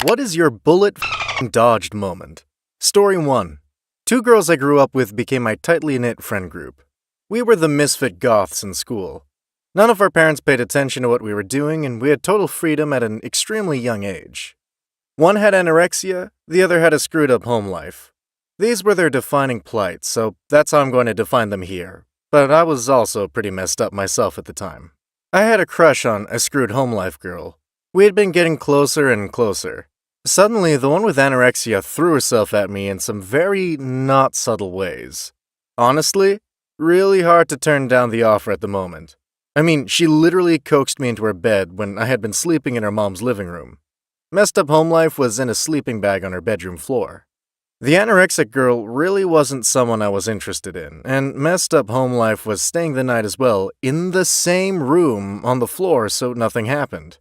What is your bullet dodged moment? Story 1. Two girls I grew up with became my tightly knit friend group. We were the misfit goths in school. None of our parents paid attention to what we were doing, and we had total freedom at an extremely young age. One had anorexia, the other had a screwed-up home life. These were their defining plights, so that's how I'm going to define them here. But I was also pretty messed up myself at the time. I had a crush on a screwed home life girl. We had been getting closer and closer. Suddenly, the one with anorexia threw herself at me in some very not subtle ways. Honestly, really hard to turn down the offer at the moment. I mean, she literally coaxed me into her bed when I had been sleeping in her mom's living room. Messed up home life was in a sleeping bag on her bedroom floor. The anorexic girl really wasn't someone I was interested in, and messed up home life was staying the night as well in the same room on the floor so nothing happened.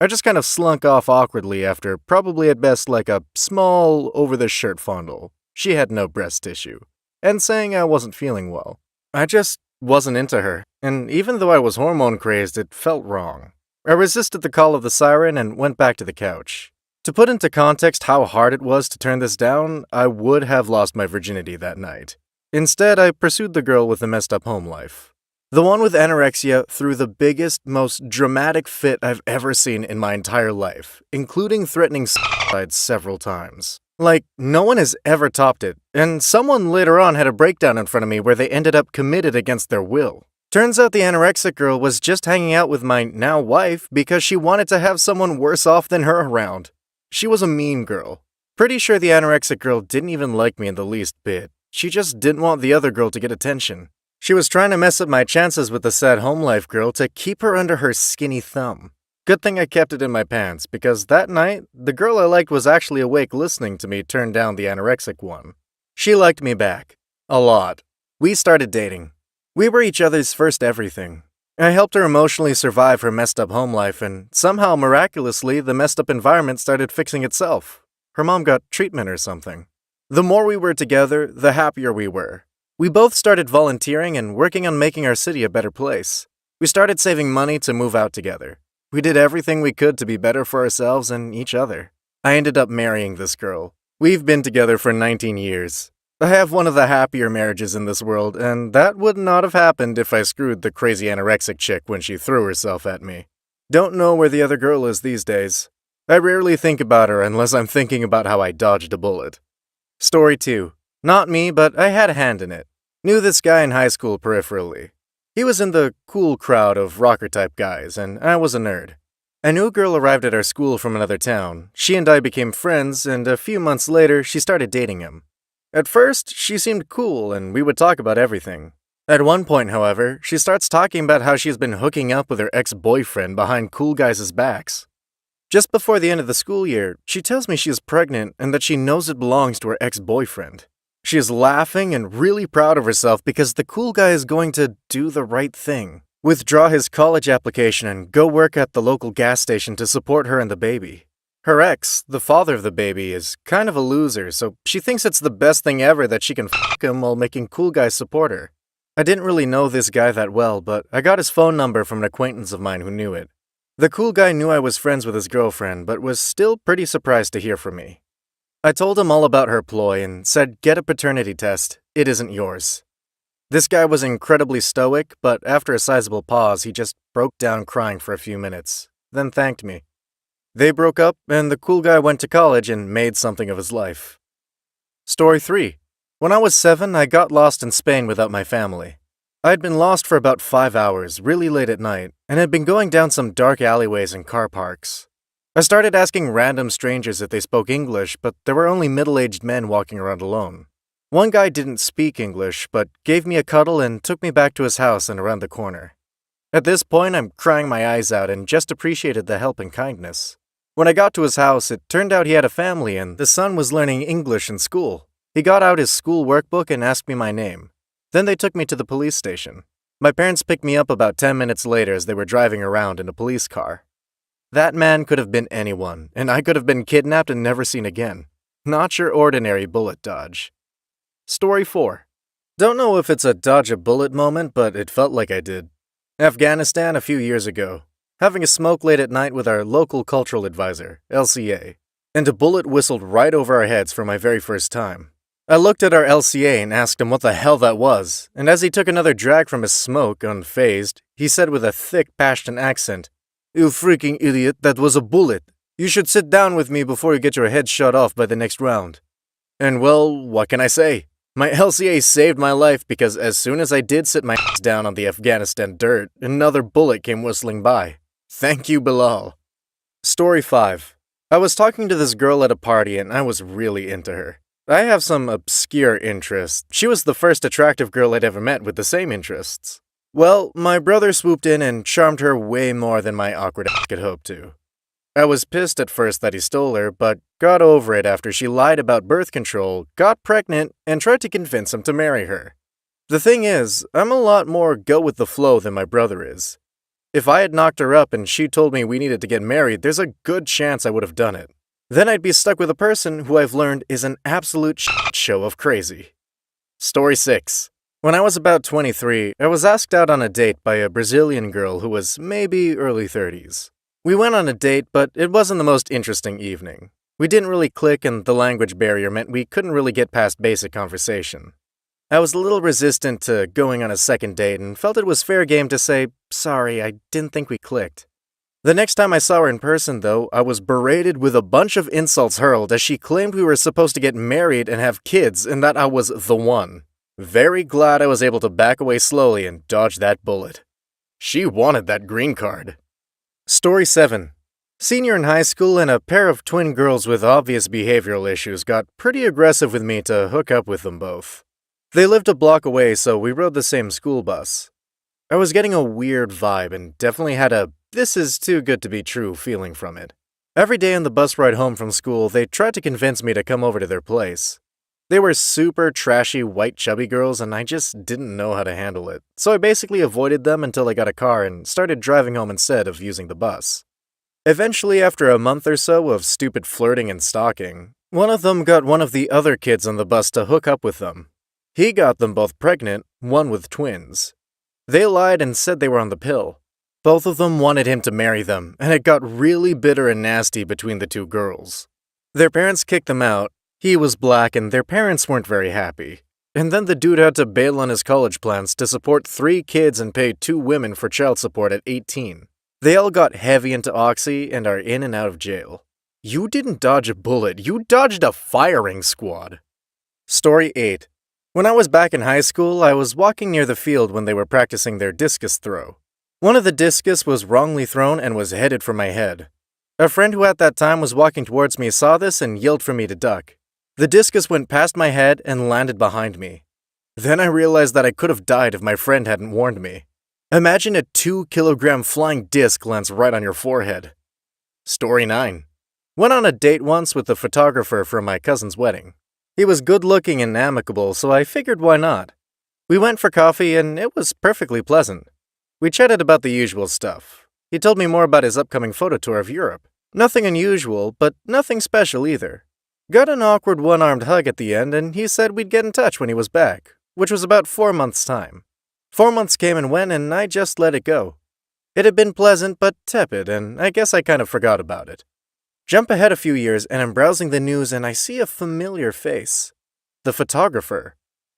I just kind of slunk off awkwardly after probably at best like a small over-the-shirt fondle. She had no breast tissue. And saying I wasn't feeling well. I just wasn't into her, and even though I was hormone-crazed, it felt wrong. I resisted the call of the siren and went back to the couch. To put into context how hard it was to turn this down, I would have lost my virginity that night. Instead, I pursued the girl with the messed up home life. The one with anorexia threw the biggest, most dramatic fit I've ever seen in my entire life, including threatening suicide several times. Like, no one has ever topped it, and someone later on had a breakdown in front of me where they ended up committed against their will. Turns out the anorexic girl was just hanging out with my now wife because she wanted to have someone worse off than her around. She was a mean girl. Pretty sure the anorexic girl didn't even like me in the least bit. She just didn't want the other girl to get attention. She was trying to mess up my chances with the sad home life girl to keep her under her skinny thumb. Good thing I kept it in my pants, because that night, the girl I liked was actually awake listening to me turn down the anorexic one. She liked me back. A lot. We started dating. We were each other's first everything. I helped her emotionally survive her messed up home life, and somehow, miraculously, the messed up environment started fixing itself. Her mom got treatment or something. The more we were together, the happier we were. We both started volunteering and working on making our city a better place. We started saving money to move out together. We did everything we could to be better for ourselves and each other. I ended up marrying this girl. We've been together for 19 years. I have one of the happier marriages in this world, and that would not have happened if I screwed the crazy anorexic chick when she threw herself at me. Don't know where the other girl is these days. I rarely think about her unless I'm thinking about how I dodged a bullet. Story 2. Not me, but I had a hand in it. Knew this guy in high school peripherally. He was in the cool crowd of rocker-type guys, and I was a nerd. A new girl arrived at our school from another town. She and I became friends, and a few months later, she started dating him. At first, she seemed cool, and we would talk about everything. At one point, however, she starts talking about how she's been hooking up with her ex-boyfriend behind cool guys' backs. Just before the end of the school year, she tells me she is pregnant and that she knows it belongs to her ex-boyfriend. She is laughing and really proud of herself because the cool guy is going to do the right thing. Withdraw his college application and go work at the local gas station to support her and the baby. Her ex, the father of the baby, is kind of a loser, so she thinks it's the best thing ever that she can fuck him while making cool guys support her. I didn't really know this guy that well, but I got his phone number from an acquaintance of mine who knew it. The cool guy knew I was friends with his girlfriend, but was still pretty surprised to hear from me. I told him all about her ploy and said, "Get a paternity test. It isn't yours." This guy was incredibly stoic, but after a sizable pause, he just broke down crying for a few minutes, then thanked me. They broke up, and the cool guy went to college and made something of his life. Story 3. When I was 7, I got lost in Spain without my family. I'd been lost for about 5 hours, really late at night, and had been going down some dark alleyways and car parks. I started asking random strangers if they spoke English, but there were only middle-aged men walking around alone. One guy didn't speak English, but gave me a cuddle and took me back to his house and around the corner. At this point, I'm crying my eyes out and just appreciated the help and kindness. When I got to his house, it turned out he had a family and the son was learning English in school. He got out his school workbook and asked me my name. Then they took me to the police station. My parents picked me up about 10 minutes later as they were driving around in a police car. That man could have been anyone, and I could have been kidnapped and never seen again. Not your ordinary bullet dodge. Story 4. Don't know if it's a dodge a bullet moment, but it felt like I did. Afghanistan a few years ago. Having a smoke late at night with our local cultural advisor, LCA. and a bullet whistled right over our heads for my very first time. I looked at our LCA and asked him what the hell that was, and as he took another drag from his smoke, unfazed, he said with a thick, passionate accent, "You freaking idiot, that was a bullet. You should sit down with me before you get your head shot off by the next round." And well, what can I say? My LCA saved my life because as soon as I did sit my ass down on the Afghanistan dirt, another bullet came whistling by. Thank you, Bilal. Story 5. I was talking to this girl at a party and I was really into her. I have some obscure interests. She was the first attractive girl I'd ever met with the same interests. Well, my brother swooped in and charmed her way more than my awkward ass could hope to. I was pissed at first that he stole her, but got over it after she lied about birth control, got pregnant, and tried to convince him to marry her. The thing is, I'm a lot more go with the flow than my brother is. If I had knocked her up and she told me we needed to get married, there's a good chance I would have done it. Then I'd be stuck with a person who I've learned is an absolute shit show of crazy. Story 6. When I was about 23, I was asked out on a date by a Brazilian girl who was maybe early 30s. We went on a date, but it wasn't the most interesting evening. We didn't really click and the language barrier meant we couldn't really get past basic conversation. I was a little resistant to going on a second date and felt it was fair game to say, "Sorry, I didn't think we clicked." The next time I saw her in person, though, I was berated with a bunch of insults hurled as she claimed we were supposed to get married and have kids and that I was the one. Very glad I was able to back away slowly and dodge that bullet. She wanted that green card. Story 7. Senior in high school and a pair of twin girls with obvious behavioral issues got pretty aggressive with me to hook up with them both. They lived a block away, so we rode the same school bus. I was getting a weird vibe and definitely had a "this is too good to be true" feeling from it. Every day on the bus ride home from school, they tried to convince me to come over to their place. They were super trashy, white, chubby girls, and I just didn't know how to handle it, so I basically avoided them until I got a car and started driving home instead of using the bus. Eventually, after a month or so of stupid flirting and stalking, one of them got one of the other kids on the bus to hook up with them. He got them both pregnant, one with twins. They lied and said they were on the pill. Both of them wanted him to marry them, and it got really bitter and nasty between the two girls. Their parents kicked them out. He was black and their parents weren't very happy. And then the dude had to bail on his college plans to support 3 kids and pay 2 women for child support at 18. They all got heavy into Oxy and are in and out of jail. You didn't dodge a bullet, you dodged a firing squad. Story 8. When I was back in high school, I was walking near the field when they were practicing their discus throw. One of the discus was wrongly thrown and was headed for my head. A friend who at that time was walking towards me saw this and yelled for me to duck. The discus went past my head and landed behind me. Then I realized that I could have died if my friend hadn't warned me. Imagine a 2-kilogram flying disc lands right on your forehead. Story 9. Went on a date once with the photographer for my cousin's wedding. He was good-looking and amicable, so I figured why not. We went for coffee and it was perfectly pleasant. We chatted about the usual stuff. He told me more about his upcoming photo tour of Europe. Nothing unusual, but nothing special either. Got an awkward one-armed hug at the end, and he said we'd get in touch when he was back, which was about 4 months' time. 4 months came and went, and I just let it go. It had been pleasant but tepid, and I guess I kind of forgot about it. Jump ahead a few years, and I'm browsing the news, and I see a familiar face. The photographer,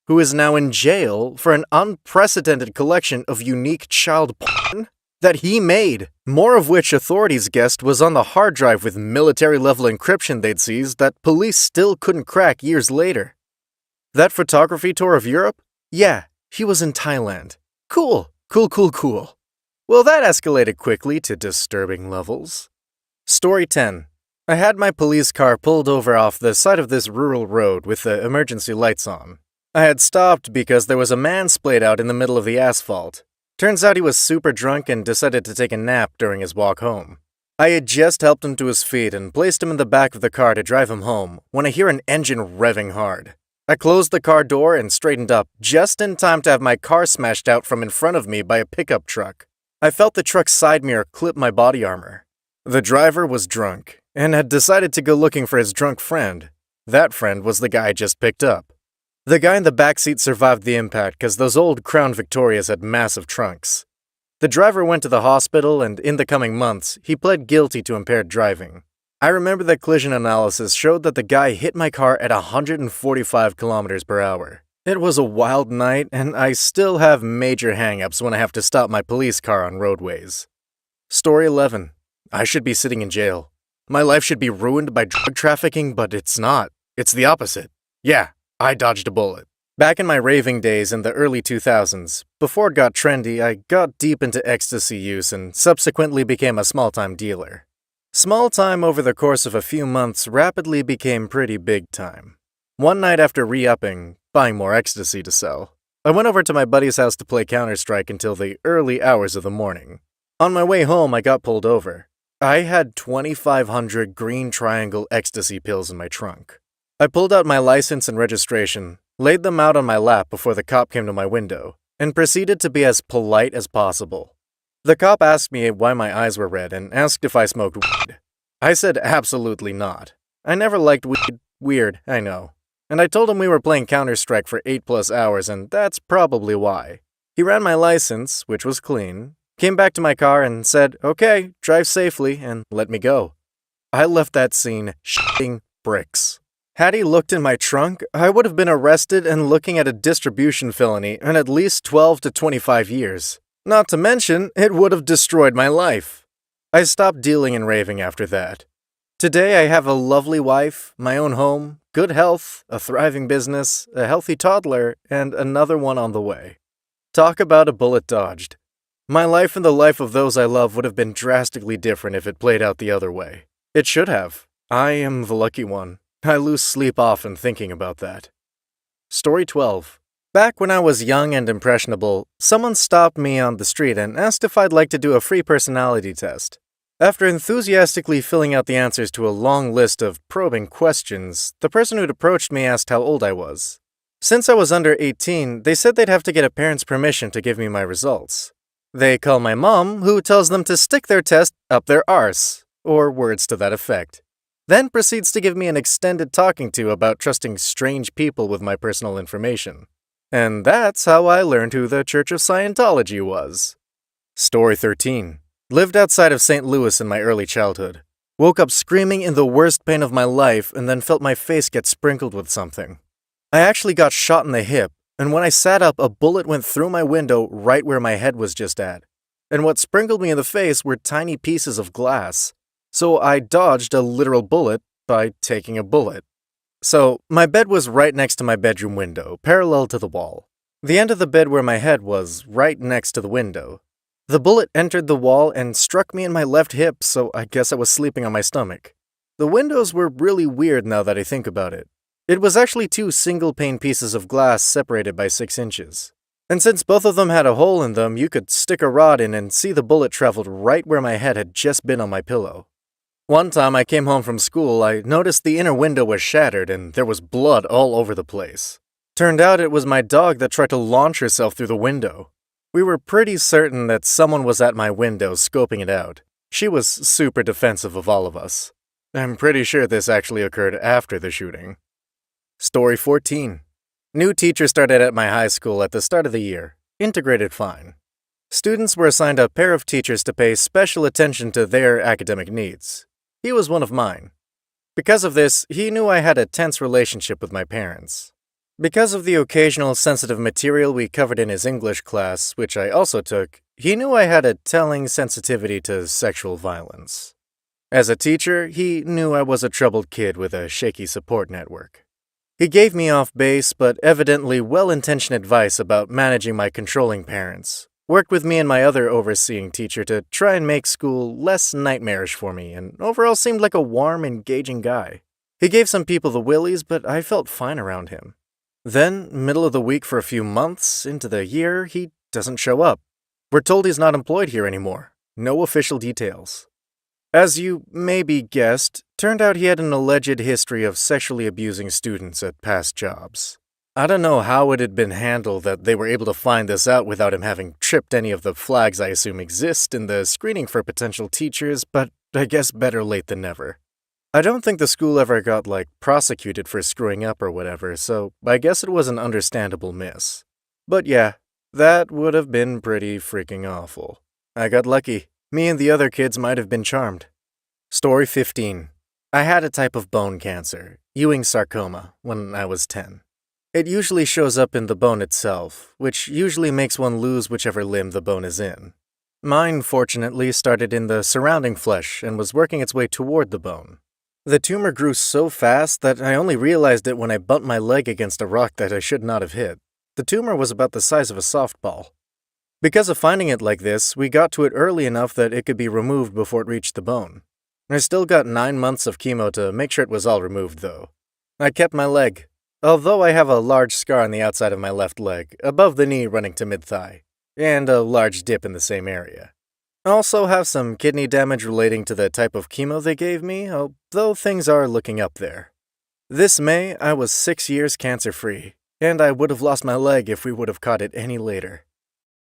who is now in jail for an unprecedented collection of unique child porn that he made, more of which authorities guessed was on the hard drive with military-level encryption they'd seized that police still couldn't crack years later. That photography tour of Europe? Yeah, he was in Thailand. Cool. Well, that escalated quickly to disturbing levels. Story 10. I had my police car pulled over off the side of this rural road with the emergency lights on. I had stopped because there was a man splayed out in the middle of the asphalt. Turns out he was super drunk and decided to take a nap during his walk home. I had just helped him to his feet and placed him in the back of the car to drive him home when I hear an engine revving hard. I closed the car door and straightened up just in time to have my car smashed out from in front of me by a pickup truck. I felt the truck's side mirror clip my body armor. The driver was drunk and had decided to go looking for his drunk friend. That friend was the guy I just picked up. The guy in the backseat survived the impact because those old Crown Victorias had massive trunks. The driver went to the hospital and in the coming months, he pled guilty to impaired driving. I remember that collision analysis showed that the guy hit my car at 145 kilometers per hour. It was a wild night, and I still have major hang-ups when I have to stop my police car on roadways. Story 11. I should be sitting in jail. My life should be ruined by drug trafficking, but it's not. It's the opposite. Yeah, I dodged a bullet. Back in my raving days in the early 2000s, before it got trendy, I got deep into ecstasy use and subsequently became a small-time dealer. Small-time over the course of a few months rapidly became pretty big-time. One night after re-upping, buying more ecstasy to sell, I went over to my buddy's house to play Counter-Strike until the early hours of the morning. On my way home, I got pulled over. I had 2,500 green triangle ecstasy pills in my trunk. I pulled out my license and registration, laid them out on my lap before the cop came to my window, and proceeded to be as polite as possible. The cop asked me why my eyes were red and asked if I smoked weed. I said absolutely not. I never liked weed. Weird, I know. And I told him we were playing Counter-Strike for 8+ hours, and that's probably why. He ran my license, which was clean, came back to my car and said, "Okay, drive safely," and let me go. I left that scene shitting bricks. Had he looked in my trunk, I would have been arrested and looking at a distribution felony and at least 12 to 25 years. Not to mention, it would have destroyed my life. I stopped dealing and raving after that. Today I have a lovely wife, my own home, good health, a thriving business, a healthy toddler, and another one on the way. Talk about a bullet dodged. My life and the life of those I love would have been drastically different if it played out the other way. It should have. I am the lucky one. I lose sleep often thinking about that. Story 12. Back when I was young and impressionable, someone stopped me on the street and asked if I'd like to do a free personality test. After enthusiastically filling out the answers to a long list of probing questions, the person who'd approached me asked how old I was. Since I was under 18, they said they'd have to get a parent's permission to give me my results. They call my mom, who tells them to stick their test up their arse, or words to that effect. Then proceeds to give me an extended talking to about trusting strange people with my personal information. And that's how I learned who the Church of Scientology was. Story 13. Lived outside of St. Louis in my early childhood. Woke up screaming in the worst pain of my life and then felt my face get sprinkled with something. I actually got shot in the hip, and when I sat up, a bullet went through my window right where my head was just at. And what sprinkled me in the face were tiny pieces of glass. So I dodged a literal bullet by taking a bullet. So, my bed was right next to my bedroom window, parallel to the wall. The end of the bed where my head was right next to the window. The bullet entered the wall and struck me in my left hip, so I guess I was sleeping on my stomach. The windows were really weird now that I think about it. It was actually 2 single-pane pieces of glass separated by 6 inches. And since both of them had a hole in them, you could stick a rod in and see the bullet traveled right where my head had just been on my pillow. One time I came home from school, I noticed the inner window was shattered and there was blood all over the place. Turned out it was my dog that tried to launch herself through the window. We were pretty certain that someone was at my window scoping it out. She was super defensive of all of us. I'm pretty sure this actually occurred after the shooting. Story 14. New teacher started at my high school at the start of the year. Integrated fine. Students were assigned a pair of teachers to pay special attention to their academic needs. He was one of mine. Because of this, he knew I had a tense relationship with my parents. Because of the occasional sensitive material we covered in his English class, which I also took, he knew I had a telling sensitivity to sexual violence. As a teacher, he knew I was a troubled kid with a shaky support network. He gave me off-base but evidently well-intentioned advice about managing my controlling parents. Worked with me and my other overseeing teacher to try and make school less nightmarish for me, and overall seemed like a warm, engaging guy. He gave some people the willies, but I felt fine around him. Then, middle of the week for a few months, into the year, he doesn't show up. We're told he's not employed here anymore. No official details. As you maybe guessed, turned out he had an alleged history of sexually abusing students at past jobs. I don't know how it had been handled that they were able to find this out without him having tripped any of the flags I assume exist in the screening for potential teachers, but I guess better late than never. I don't think the school ever got, prosecuted for screwing up or whatever, so I guess it was an understandable miss. But yeah, that would have been pretty freaking awful. I got lucky. Me and the other kids might have been charmed. Story 15. I had a type of bone cancer, Ewing sarcoma, when I was 10. It usually shows up in the bone itself, which usually makes one lose whichever limb the bone is in. Mine, fortunately, started in the surrounding flesh and was working its way toward the bone. The tumor grew so fast that I only realized it when I bumped my leg against a rock that I should not have hit. The tumor was about the size of a softball. Because of finding it like this, we got to it early enough that it could be removed before it reached the bone. I still got 9 months of chemo to make sure it was all removed, though. I kept my leg, although I have a large scar on the outside of my left leg, above the knee running to mid-thigh, and a large dip in the same area. I also have some kidney damage relating to the type of chemo they gave me, although things are looking up there. This May, I was 6 years cancer-free, and I would have lost my leg if we would have caught it any later.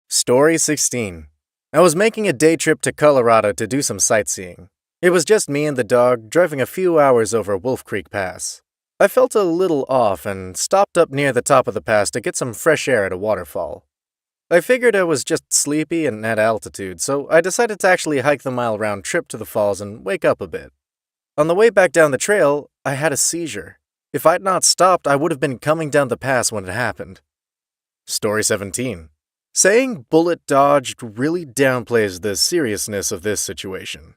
Story 16. I was making a day trip to Colorado to do some sightseeing. It was just me and the dog driving a few hours over Wolf Creek Pass. I felt a little off and stopped up near the top of the pass to get some fresh air at a waterfall. I figured I was just sleepy and at altitude, so I decided to actually hike the mile-round trip to the falls and wake up a bit. On the way back down the trail, I had a seizure. If I'd not stopped, I would have been coming down the pass when it happened. Story 17. Saying bullet dodged really downplays the seriousness of this situation.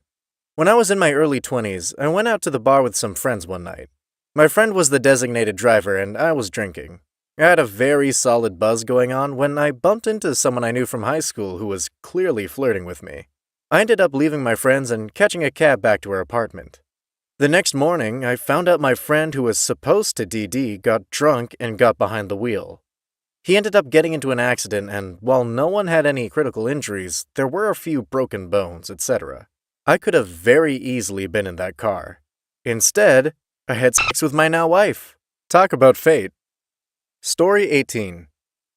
When I was in my early 20s, I went out to the bar with some friends one night. My friend was the designated driver and I was drinking. I had a very solid buzz going on when I bumped into someone I knew from high school who was clearly flirting with me. I ended up leaving my friends and catching a cab back to her apartment. The next morning, I found out my friend who was supposed to DD got drunk and got behind the wheel. He ended up getting into an accident, and while no one had any critical injuries, there were a few broken bones, etc. I could have very easily been in that car. Instead, I had sex with my now wife. Talk about fate. Story 18.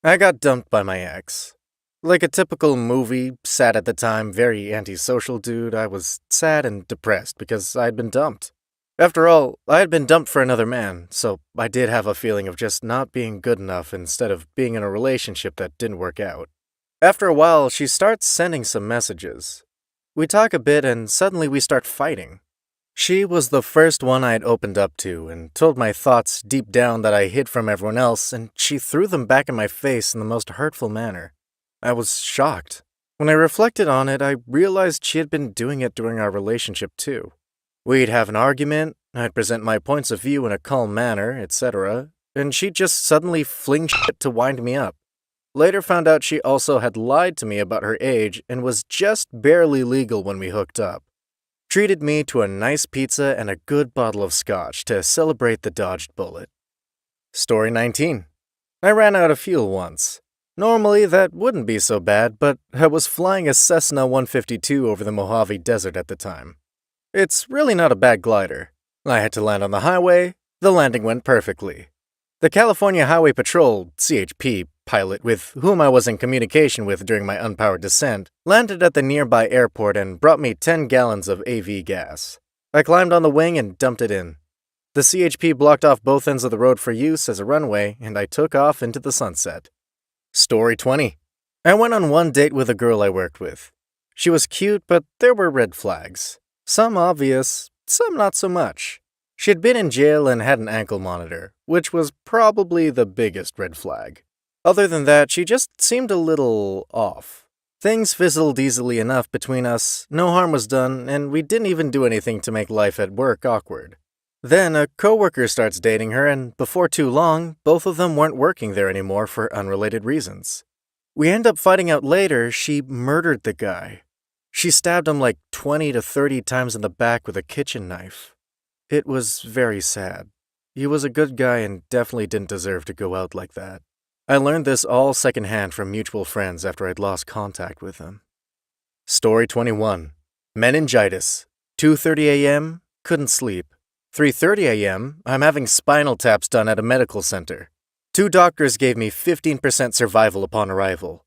I got dumped by my ex. Like a typical movie, sad at the time, very antisocial dude, I was sad and depressed because I had been dumped. After all, I had been dumped for another man, so I did have a feeling of just not being good enough instead of being in a relationship that didn't work out. After a while, she starts sending some messages. We talk a bit and suddenly we start fighting. She was the first one I had opened up to and told my thoughts deep down that I hid from everyone else, and she threw them back in my face in the most hurtful manner. I was shocked. When I reflected on it, I realized she had been doing it during our relationship too. We'd have an argument, I'd present my points of view in a calm manner, etc., and she'd just suddenly fling shit to wind me up. Later found out she also had lied to me about her age and was just barely legal when we hooked up. Treated me to a nice pizza and a good bottle of scotch to celebrate the dodged bullet. Story 19. I ran out of fuel once. Normally that wouldn't be so bad, but I was flying a Cessna 152 over the Mojave Desert at the time. It's really not a bad glider. I had to land on the highway. The landing went perfectly. The California Highway Patrol, CHP, pilot with whom I was in communication with during my unpowered descent landed at the nearby airport and brought me 10 gallons of AV gas. I climbed on the wing and dumped it in. The CHP blocked off both ends of the road for use as a runway, and I took off into the sunset. Story 20. I went on one date with a girl I worked with. She was cute, but there were red flags. Some obvious, some not so much. She had been in jail and had an ankle monitor, which was probably the biggest red flag. Other than that, she just seemed a little off. Things fizzled easily enough between us, no harm was done, and we didn't even do anything to make life at work awkward. Then a coworker starts dating her, and before too long, both of them weren't working there anymore for unrelated reasons. We end up finding out later she murdered the guy. She stabbed him like 20 to 30 times in the back with a kitchen knife. It was very sad. He was a good guy and definitely didn't deserve to go out like that. I learned this all secondhand from mutual friends after I'd lost contact with them. Story 21. Meningitis. 2:30 a.m., couldn't sleep. 3:30 a.m., I'm having spinal taps done at a medical center. 2 doctors gave me 15% survival upon arrival.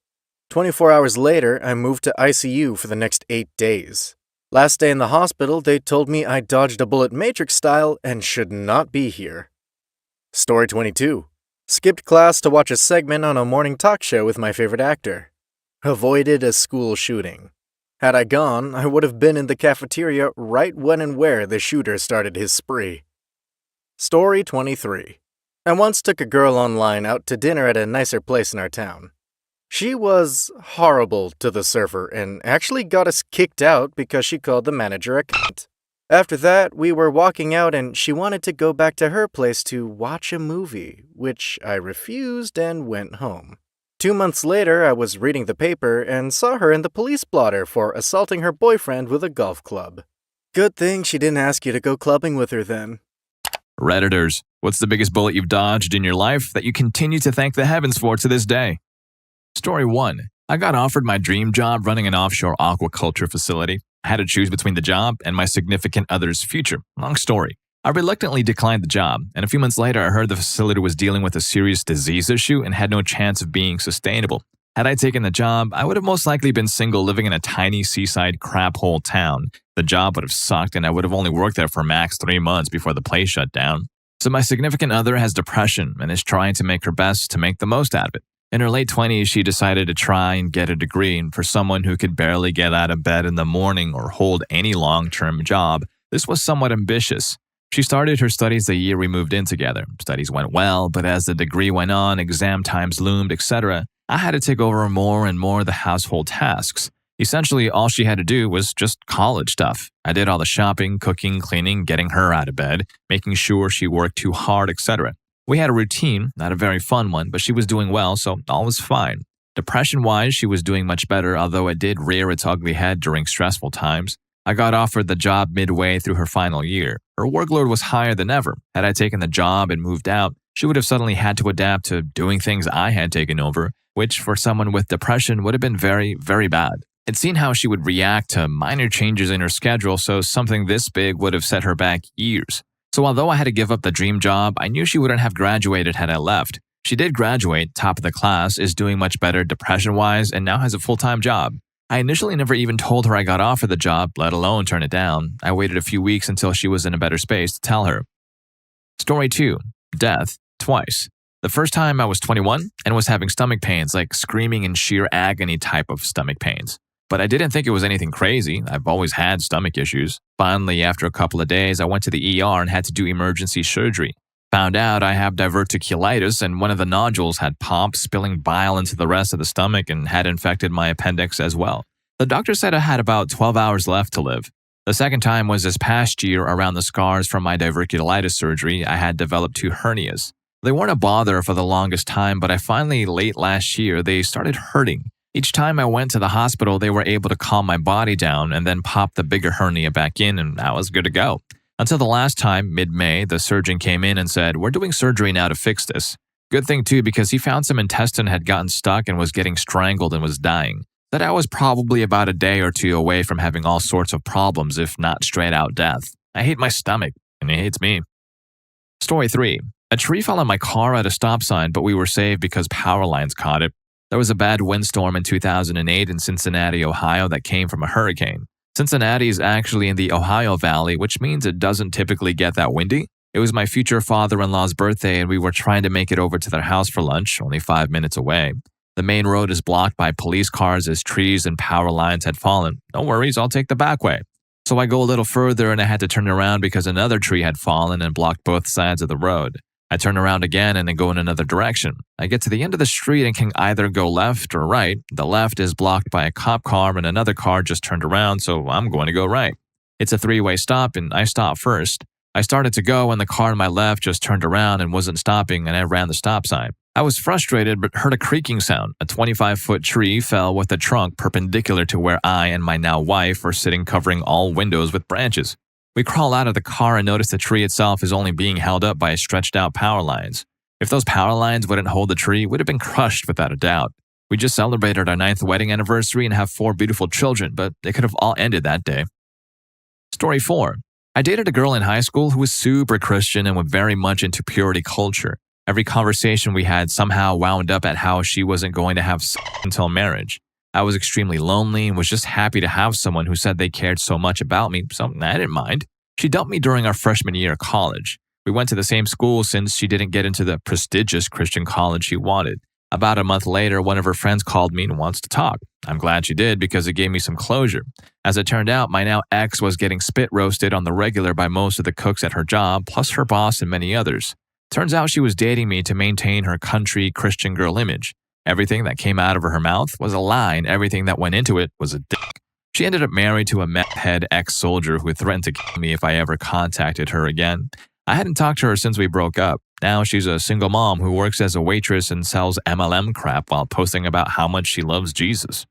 24 hours later, I moved to ICU for the next 8 days. Last day in the hospital, they told me I dodged a bullet Matrix style and should not be here. Story 22. Skipped class to watch a segment on a morning talk show with my favorite actor. Avoided a school shooting. Had I gone, I would have been in the cafeteria right when and where the shooter started his spree. Story 23. I once took a girl online out to dinner at a nicer place in our town. She was horrible to the server and actually got us kicked out because she called the manager a cunt. After that, we were walking out and she wanted to go back to her place to watch a movie, which I refused and went home. 2 months later, I was reading the paper and saw her in the police blotter for assaulting her boyfriend with a golf club. Good thing she didn't ask you to go clubbing with her then. Redditors, what's the biggest bullet you've dodged in your life that you continue to thank the heavens for to this day? Story 1. I got offered my dream job running an offshore aquaculture facility. I had to choose between the job and my significant other's future. Long story. I reluctantly declined the job, and a few months later I heard the facility was dealing with a serious disease issue and had no chance of being sustainable. Had I taken the job, I would have most likely been single living in a tiny seaside crap hole town. The job would have sucked and I would have only worked there for max 3 months before the place shut down. So my significant other has depression and is trying to make her best to make the most out of it. In her late 20s, she decided to try and get a degree, and for someone who could barely get out of bed in the morning or hold any long-term job, this was somewhat ambitious. She started her studies the year we moved in together. Studies went well, but as the degree went on, exam times loomed, etc., I had to take over more and more of the household tasks. Essentially, all she had to do was just college stuff. I did all the shopping, cooking, cleaning, getting her out of bed, making sure she worked too hard, etc. We had a routine, not a very fun one, but she was doing well, so all was fine. Depression-wise, she was doing much better, although it did rear its ugly head during stressful times. I got offered the job midway through her final year. Her workload was higher than ever. Had I taken the job and moved out, she would have suddenly had to adapt to doing things I had taken over, which for someone with depression would have been very, very bad. I'd seen how she would react to minor changes in her schedule, so something this big would have set her back years. So although I had to give up the dream job, I knew she wouldn't have graduated had I left. She did graduate, top of the class, is doing much better depression-wise, and now has a full-time job. I initially never even told her I got offered the job, let alone turn it down. I waited a few weeks until she was in a better space to tell her. Story 2. Death. Twice. The first time I was 21 and was having stomach pains, like screaming in sheer agony type of stomach pains. But I didn't think it was anything crazy. I've always had stomach issues. Finally, after a couple of days, I went to the ER and had to do emergency surgery. Found out I have diverticulitis and one of the nodules had popped, spilling bile into the rest of the stomach and had infected my appendix as well. The doctor said I had about 12 hours left to live. The second time was this past year around the scars from my diverticulitis surgery. I had developed 2 hernias. They weren't a bother for the longest time, but I finally, late last year, they started hurting. Each time I went to the hospital, they were able to calm my body down and then pop the bigger hernia back in, and I was good to go. Until the last time, mid-May, the surgeon came in and said, "We're doing surgery now to fix this." Good thing too, because he found some intestine had gotten stuck and was getting strangled and was dying. That I was probably about a day or 2 away from having all sorts of problems, if not straight out death. I hate my stomach, and it hates me. Story 3. A tree fell on my car at a stop sign, but we were saved because power lines caught it. There was a bad windstorm in 2008 in Cincinnati, Ohio that came from a hurricane. Cincinnati is actually in the Ohio Valley, which means it doesn't typically get that windy. It was my future father-in-law's birthday and we were trying to make it over to their house for lunch, only 5 minutes away. The main road is blocked by police cars as trees and power lines had fallen. No worries, I'll take the back way. So I go a little further and I had to turn around because another tree had fallen and blocked both sides of the road. I turn around again and then go in another direction. I get to the end of the street and can either go left or right. The left is blocked by a cop car and another car just turned around, so I'm going to go right. It's a 3-way stop and I stop first. I started to go and the car on my left just turned around and wasn't stopping and I ran the stop sign. I was frustrated but heard a creaking sound. A 25-foot tree fell with a trunk perpendicular to where I and my now wife were sitting, covering all windows with branches. We crawl out of the car and notice the tree itself is only being held up by stretched out power lines. If those power lines wouldn't hold the tree, it would have been crushed without a doubt. We just celebrated our 9th wedding anniversary and have 4 beautiful children, but it could have all ended that day. Story 4. I dated a girl in high school who was super Christian and was very much into purity culture. Every conversation we had somehow wound up at how she wasn't going to have sex until marriage. I was extremely lonely and was just happy to have someone who said they cared so much about me, so I didn't mind. She dumped me during our freshman year of college. We went to the same school since she didn't get into the prestigious Christian college she wanted. About a month later, one of her friends called me and wants to talk. I'm glad she did because it gave me some closure. As it turned out, my now ex was getting spit roasted on the regular by most of the cooks at her job, plus her boss and many others. Turns out she was dating me to maintain her country Christian girl image. Everything that came out of her mouth was a lie, and everything that went into it was a dick. She ended up married to a meth head ex-soldier who threatened to kill me if I ever contacted her again. I hadn't talked to her since we broke up. Now she's a single mom who works as a waitress and sells MLM crap while posting about how much she loves Jesus.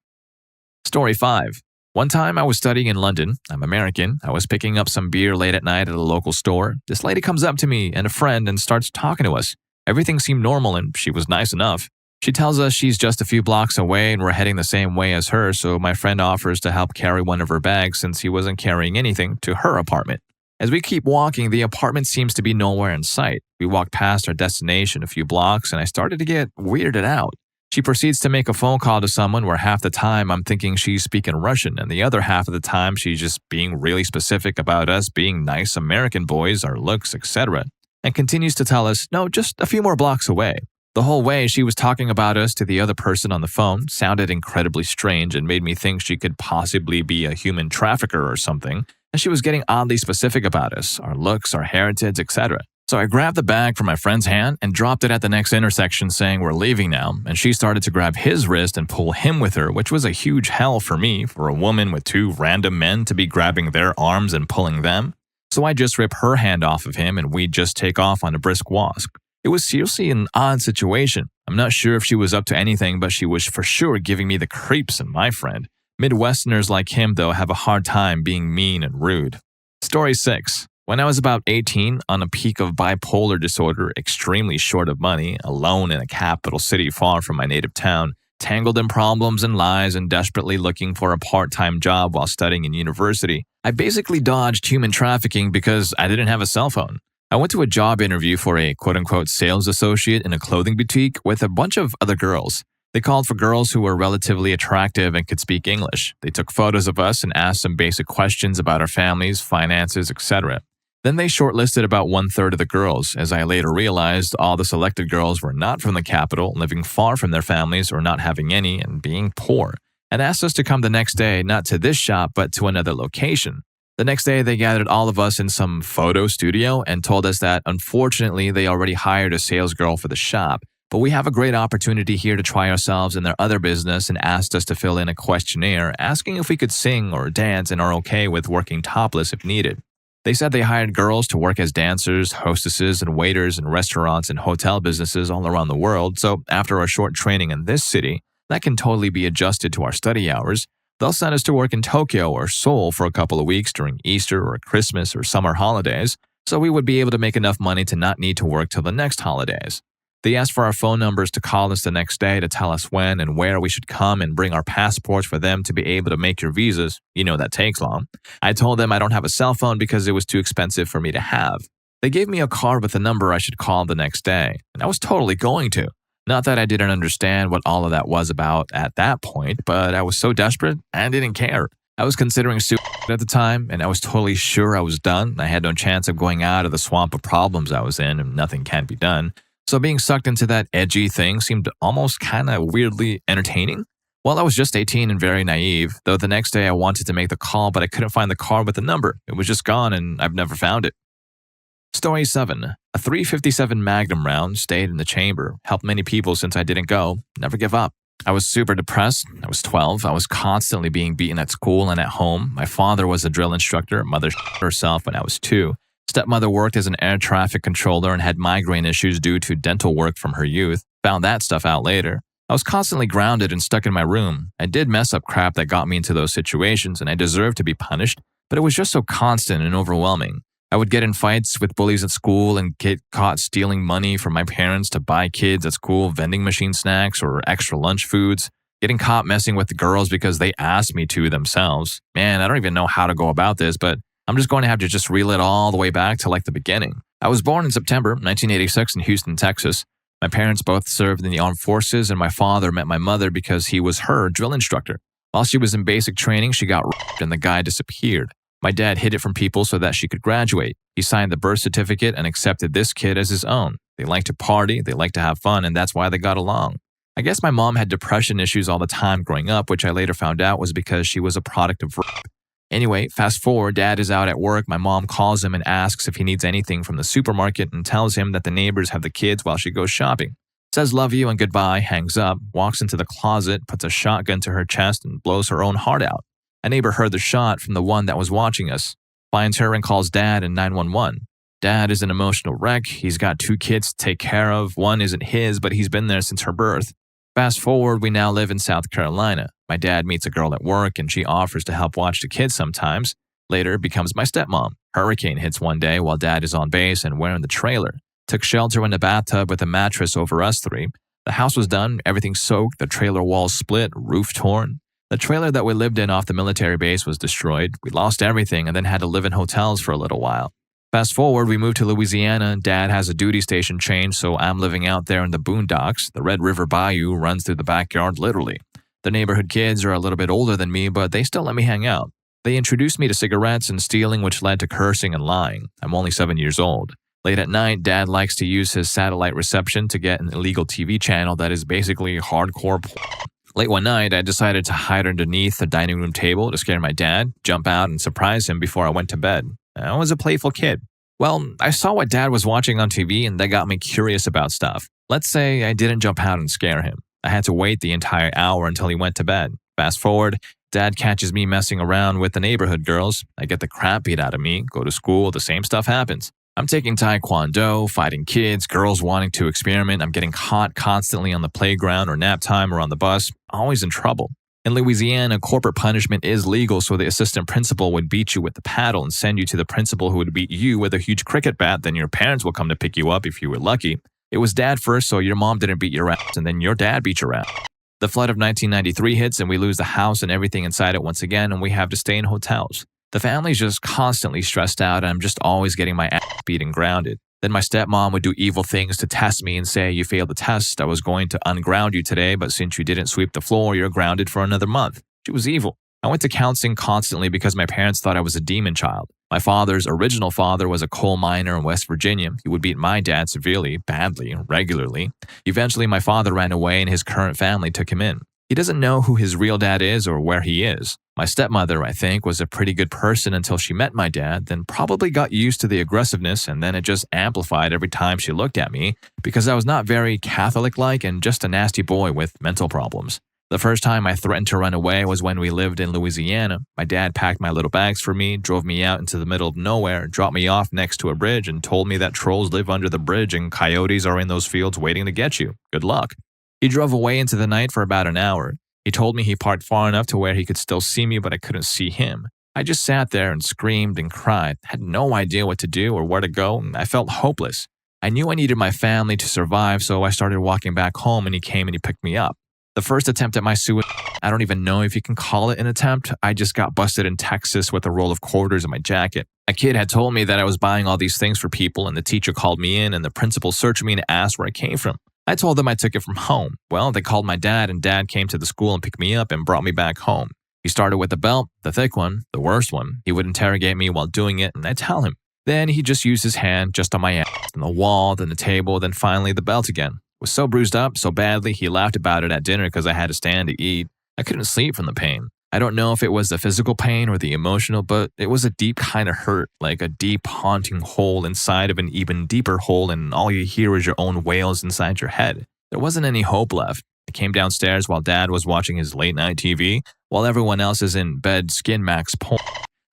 Story 5. One time I was studying in London. I'm American. I was picking up some beer late at night at a local store. This lady comes up to me and a friend and starts talking to us. Everything seemed normal and she was nice enough. She tells us she's just a few blocks away and we're heading the same way as her, so my friend offers to help carry one of her bags since he wasn't carrying anything to her apartment. As we keep walking, the apartment seems to be nowhere in sight. We walk past our destination a few blocks and I started to get weirded out. She proceeds to make a phone call to someone where half the time I'm thinking she's speaking Russian and the other half of the time she's just being really specific about us being nice American boys, our looks, etc. And continues to tell us, no, just a few more blocks away. The whole way she was talking about us to the other person on the phone sounded incredibly strange and made me think she could possibly be a human trafficker or something, and she was getting oddly specific about us, our looks, our heritage, etc. So I grabbed the bag from my friend's hand and dropped it at the next intersection saying we're leaving now, and she started to grab his wrist and pull him with her, which was a huge hell for me, for a woman with two random men to be grabbing their arms and pulling them. So I just rip her hand off of him and we just take off on a brisk walk. It was seriously an odd situation. I'm not sure if she was up to anything, but she was for sure giving me the creeps and my friend. Midwesterners like him, though, have a hard time being mean and rude. Story 6. When I was about 18, on a peak of bipolar disorder, extremely short of money, alone in a capital city far from my native town, tangled in problems and lies and desperately looking for a part-time job while studying in university, I basically dodged human trafficking because I didn't have a cell phone. I went to a job interview for a quote-unquote sales associate in a clothing boutique with a bunch of other girls. They called for girls who were relatively attractive and could speak English. They took photos of us and asked some basic questions about our families, finances, etc. Then they shortlisted about 1/3 of the girls. As I later realized, all the selected girls were not from the capital, living far from their families or not having any and being poor, and asked us to come the next day, not to this shop, but to another location. The next day, they gathered all of us in some photo studio and told us that, unfortunately, they already hired a sales girl for the shop, but we have a great opportunity here to try ourselves in their other business and asked us to fill in a questionnaire asking if we could sing or dance and are okay with working topless if needed. They said they hired girls to work as dancers, hostesses, and waiters in restaurants and hotel businesses all around the world, so after our short training in this city, that can totally be adjusted to our study hours. They'll send us to work in Tokyo or Seoul for a couple of weeks during Easter or Christmas or summer holidays, so we would be able to make enough money to not need to work till the next holidays. They asked for our phone numbers to call us the next day to tell us when and where we should come and bring our passports for them to be able to make your visas. You know that takes long. I told them I don't have a cell phone because it was too expensive for me to have. They gave me a card with a number I should call the next day, and I was totally going to. Not that I didn't understand what all of that was about at that point, but I was so desperate and didn't care. I was considering suicide at the time, and I was totally sure I was done. I had no chance of going out of the swamp of problems I was in, and nothing can be done. So being sucked into that edgy thing seemed almost kind of weirdly entertaining. Well, I was just 18 and very naive, though the next day I wanted to make the call, but I couldn't find the card with the number. It was just gone, and I've never found it. Story 7. A .357 Magnum round stayed in the chamber, helped many people since I didn't go, never give up. I was super depressed. I was 12. I was constantly being beaten at school and at home. My father was a drill instructor. Mother herself when I was 2. Stepmother worked as an air traffic controller and had migraine issues due to dental work from her youth. Found that stuff out later. I was constantly grounded and stuck in my room. I did mess up crap that got me into those situations and I deserved to be punished, but it was just so constant and overwhelming. I would get in fights with bullies at school and get caught stealing money from my parents to buy kids at school vending machine snacks or extra lunch foods. Getting caught messing with the girls because they asked me to themselves. Man, I don't even know how to go about this, but I'm just going to have to just reel it all the way back to like the beginning. I was born in September 1986 in Houston, Texas. My parents both served in the armed forces and my father met my mother because he was her drill instructor. While she was in basic training, she got raped and the guy disappeared. My dad hid it from people so that she could graduate. He signed the birth certificate and accepted this kid as his own. They liked to party, they liked to have fun, and that's why they got along. I guess my mom had depression issues all the time growing up, which I later found out was because she was a product of rape. Anyway, fast forward, dad is out at work. My mom calls him and asks if he needs anything from the supermarket and tells him that the neighbors have the kids while she goes shopping. Says love you and goodbye, hangs up, walks into the closet, puts a shotgun to her chest and blows her own heart out. A neighbor heard the shot from the one that was watching us, finds her and calls dad and 911. Dad is an emotional wreck. He's got 2 kids to take care of. One isn't his, but he's been there since her birth. Fast forward, we now live in South Carolina. My dad meets a girl at work and she offers to help watch the kids sometimes. Later becomes my stepmom. Hurricane hits one day while dad is on base and we're in the trailer. Took shelter in the bathtub with a mattress over us 3. The house was done, everything soaked, the trailer walls split, roof torn. The trailer that we lived in off the military base was destroyed. We lost everything and then had to live in hotels for a little while. Fast forward, we moved to Louisiana. Dad has a duty station change, so I'm living out there in the boondocks. The Red River Bayou runs through the backyard, literally. The neighborhood kids are a little bit older than me, but they still let me hang out. They introduced me to cigarettes and stealing, which led to cursing and lying. I'm only 7 years old. Late at night, Dad likes to use his satellite reception to get an illegal TV channel that is basically hardcore porn. Late one night, I decided to hide underneath the dining room table to scare my dad, jump out, and surprise him before I went to bed. I was a playful kid. Well, I saw what Dad was watching on TV and that got me curious about stuff. Let's say I didn't jump out and scare him. I had to wait the entire hour until he went to bed. Fast forward, Dad catches me messing around with the neighborhood girls. I get the crap beat out of me, go to school, the same stuff happens. I'm taking taekwondo, fighting kids, girls wanting to experiment. I'm getting caught constantly on the playground or nap time or on the bus, always in trouble. In Louisiana, corporate punishment is legal, so the assistant principal would beat you with the paddle and send you to the principal who would beat you with a huge cricket bat. Then your parents will come to pick you up if you were lucky. It was dad first, so your mom didn't beat your ass, and then your dad beat your ass. The flood of 1993 hits, and we lose the house and everything inside it once again, and we have to stay in hotels. The family's just constantly stressed out, and I'm just always getting my ass beat and grounded. Then my stepmom would do evil things to test me and say, you failed the test. I was going to unground you today, but since you didn't sweep the floor, you're grounded for another month. She was evil. I went to counseling constantly because my parents thought I was a demon child. My father's original father was a coal miner in West Virginia. He would beat my dad severely, badly, regularly. Eventually, my father ran away and his current family took him in. He doesn't know who his real dad is or where he is. My stepmother, I think, was a pretty good person until she met my dad, then probably got used to the aggressiveness, and then it just amplified every time she looked at me because I was not very Catholic-like and just a nasty boy with mental problems. The first time I threatened to run away was when we lived in Louisiana. My dad packed my little bags for me, drove me out into the middle of nowhere, dropped me off next to a bridge, and told me that trolls live under the bridge and coyotes are in those fields waiting to get you. Good luck. He drove away into the night for about an hour. He told me he parked far enough to where he could still see me, but I couldn't see him. I just sat there and screamed and cried, had no idea what to do or where to go, and I felt hopeless. I knew I needed my family to survive, so I started walking back home and he came and he picked me up. The first attempt at my suicide, I don't even know if you can call it an attempt. I just got busted in Texas with a roll of quarters in my jacket. A kid had told me that I was buying all these things for people, and the teacher called me in and the principal searched me and asked where I came from. I told them I took it from home. Well, they called my dad and dad came to the school and picked me up and brought me back home. He started with the belt, the thick one, the worst one. He would interrogate me while doing it and I'd tell him. Then he just used his hand just on my ass, then the wall, then the table, then finally the belt again. Was so bruised up so badly he laughed about it at dinner because I had to stand to eat. I couldn't sleep from the pain. I don't know if it was the physical pain or the emotional, but it was a deep kind of hurt, like a deep haunting hole inside of an even deeper hole, and all you hear is your own wails inside your head. There wasn't any hope left. I came downstairs while Dad was watching his late night TV, while everyone else is in bed skin max porn.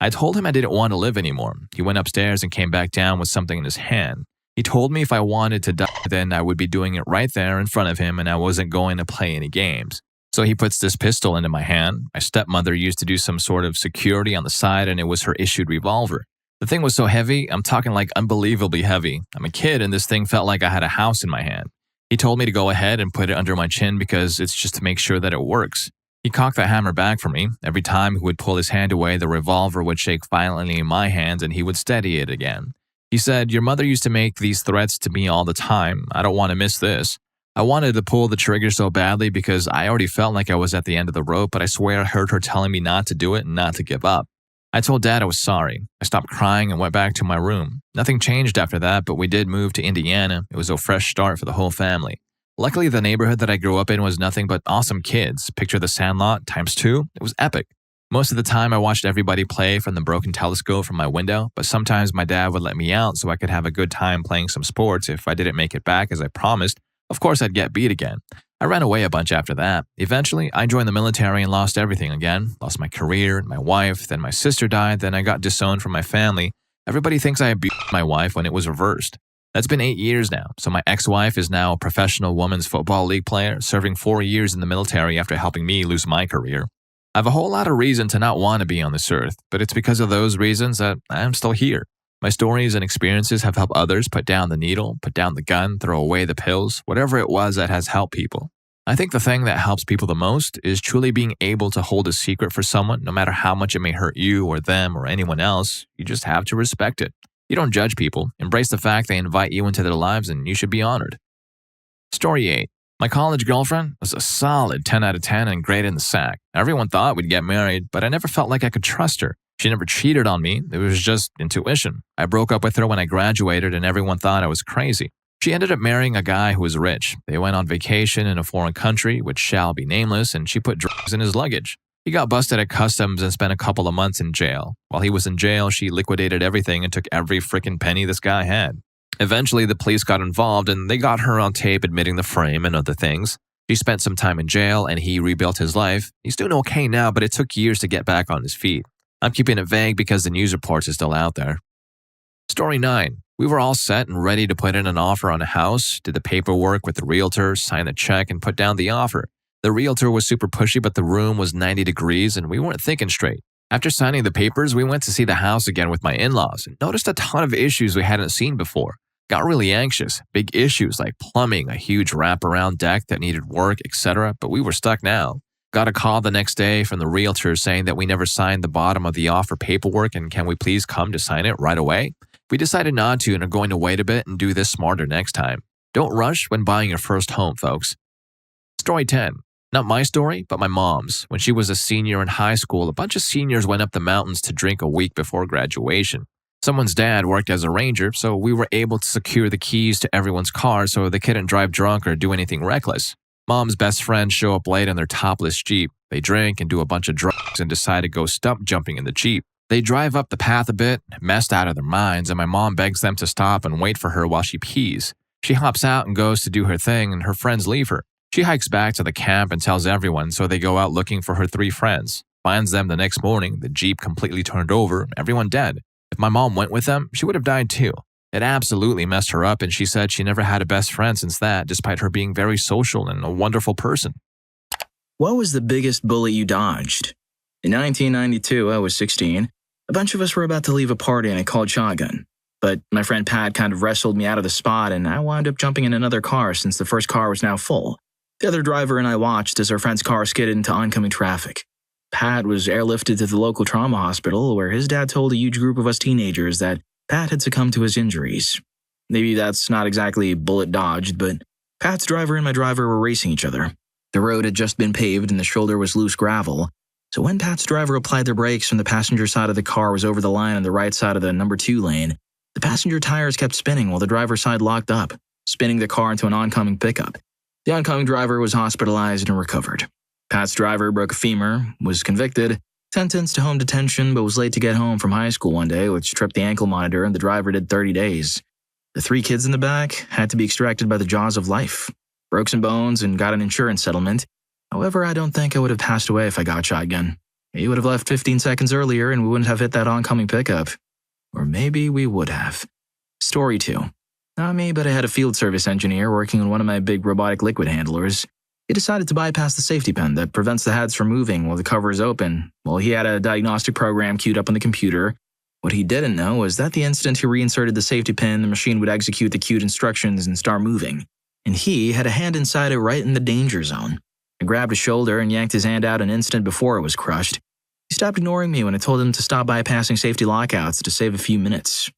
I told him I didn't want to live anymore. He went upstairs and came back down with something in his hand. He told me if I wanted to die, then I would be doing it right there in front of him and I wasn't going to play any games. So he puts this pistol into my hand. My stepmother used to do some sort of security on the side and it was her issued revolver. The thing was so heavy, I'm talking like unbelievably heavy. I'm a kid and this thing felt like I had a house in my hand. He told me to go ahead and put it under my chin because it's just to make sure that it works. He cocked the hammer back for me. Every time he would pull his hand away, the revolver would shake violently in my hands and he would steady it again. He said, "Your mother used to make these threats to me all the time. I don't want to miss this." I wanted to pull the trigger so badly because I already felt like I was at the end of the rope, but I swear I heard her telling me not to do it and not to give up. I told Dad I was sorry. I stopped crying and went back to my room. Nothing changed after that, but we did move to Indiana. It was a fresh start for the whole family. Luckily, the neighborhood that I grew up in was nothing but awesome kids. Picture the Sandlot times 2. It was epic. Most of the time, I watched everybody play from the broken telescope from my window, but sometimes my dad would let me out so I could have a good time playing some sports if I didn't make it back as I promised. Of course, I'd get beat again. I ran away a bunch after that. Eventually, I joined the military and lost everything again. Lost my career, my wife, then my sister died, then I got disowned from my family. Everybody thinks I abused my wife when it was reversed. That's been 8 years now, so my ex-wife is now a professional women's football league player, serving 4 years in the military after helping me lose my career. I have a whole lot of reason to not want to be on this earth, but it's because of those reasons that I'm still here. My stories and experiences have helped others put down the needle, put down the gun, throw away the pills, whatever it was that has helped people. I think the thing that helps people the most is truly being able to hold a secret for someone, no matter how much it may hurt you or them or anyone else. You just have to respect it. You don't judge people. Embrace the fact they invite you into their lives and you should be honored. Story 8. My college girlfriend was a solid 10 out of 10 and great in the sack. Everyone thought we'd get married, but I never felt like I could trust her. She never cheated on me. It was just intuition. I broke up with her when I graduated and everyone thought I was crazy. She ended up marrying a guy who was rich. They went on vacation in a foreign country, which shall be nameless, and she put drugs in his luggage. He got busted at customs and spent a couple of months in jail. While he was in jail, she liquidated everything and took every frickin' penny this guy had. Eventually, the police got involved and they got her on tape admitting the frame and other things. She spent some time in jail and he rebuilt his life. He's doing okay now, but it took years to get back on his feet. I'm keeping it vague because the news reports are still out there. Story 9. We were all set and ready to put in an offer on a house, did the paperwork with the realtor, signed the check, and put down the offer. The realtor was super pushy, but the room was 90 degrees and we weren't thinking straight. After signing the papers, we went to see the house again with my in-laws and noticed a ton of issues we hadn't seen before. Got really anxious. Big issues like plumbing, a huge wraparound deck that needed work, etc., but we were stuck now. Got a call the next day from the realtor saying that we never signed the bottom of the offer paperwork and can we please come to sign it right away? We decided not to and are going to wait a bit and do this smarter next time. Don't rush when buying your first home, folks. Story 10. Not my story, but my mom's. When she was a senior in high school, a bunch of seniors went up the mountains to drink a week before graduation. Someone's dad worked as a ranger, so we were able to secure the keys to everyone's car so they couldn't drive drunk or do anything reckless. Mom's best friends show up late in their topless Jeep. They drink and do a bunch of drugs and decide to go stump jumping in the Jeep. They drive up the path a bit, messed out of their minds, and my mom begs them to stop and wait for her while she pees. She hops out and goes to do her thing, and her friends leave her. She hikes back to the camp and tells everyone, so they go out looking for her 3 friends. Finds them the next morning, the Jeep completely turned over, everyone dead. If my mom went with them, she would have died too. It absolutely messed her up, and she said she never had a best friend since that, despite her being very social and a wonderful person. What was the biggest bullet you dodged? In 1992, I was 16. A bunch of us were about to leave a party and I called shotgun. But my friend Pat kind of wrestled me out of the spot and I wound up jumping in another car since the first car was now full. The other driver and I watched as our friend's car skidded into oncoming traffic. Pat was airlifted to the local trauma hospital where his dad told a huge group of us teenagers that Pat had succumbed to his injuries. Maybe that's not exactly bullet dodged, but Pat's driver and my driver were racing each other. The road had just been paved and the shoulder was loose gravel. So when Pat's driver applied their brakes and the passenger side of the car was over the line on the right side of the number 2 lane, the passenger tires kept spinning while the driver's side locked up, spinning the car into an oncoming pickup. The oncoming driver was hospitalized and recovered. Pat's driver broke a femur, was convicted, sentenced to home detention, but was late to get home from high school one day, which tripped the ankle monitor and the driver did 30 days. The 3 kids in the back had to be extracted by the jaws of life, broke some bones and got an insurance settlement. However, I don't think I would have passed away if I got shotgun. He would have left 15 seconds earlier and we wouldn't have hit that oncoming pickup. Or maybe we would have. Story 2. Not me, but I had a field service engineer working on one of my big robotic liquid handlers. He decided to bypass the safety pin that prevents the heads from moving while the cover is open. Well, he had a diagnostic program queued up on the computer. What he didn't know was that the instant he reinserted the safety pin, the machine would execute the queued instructions and start moving. And he had a hand inside it right in the danger zone. I grabbed his shoulder and yanked his hand out an instant before it was crushed. He stopped ignoring me when I told him to stop bypassing safety lockouts to save a few minutes.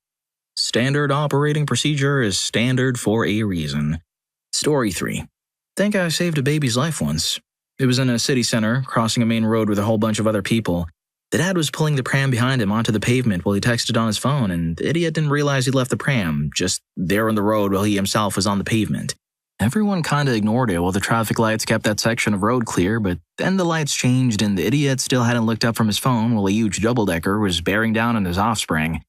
Standard operating procedure is standard for a reason. Story 3. Think I saved a baby's life once. It was in a city center, crossing a main road with a whole bunch of other people. The dad was pulling the pram behind him onto the pavement while he texted on his phone, and the idiot didn't realize he'd left the pram just there on the road while he himself was on the pavement. Everyone kinda ignored it while the traffic lights kept that section of road clear, but then the lights changed and the idiot still hadn't looked up from his phone while a huge double-decker was bearing down on his offspring.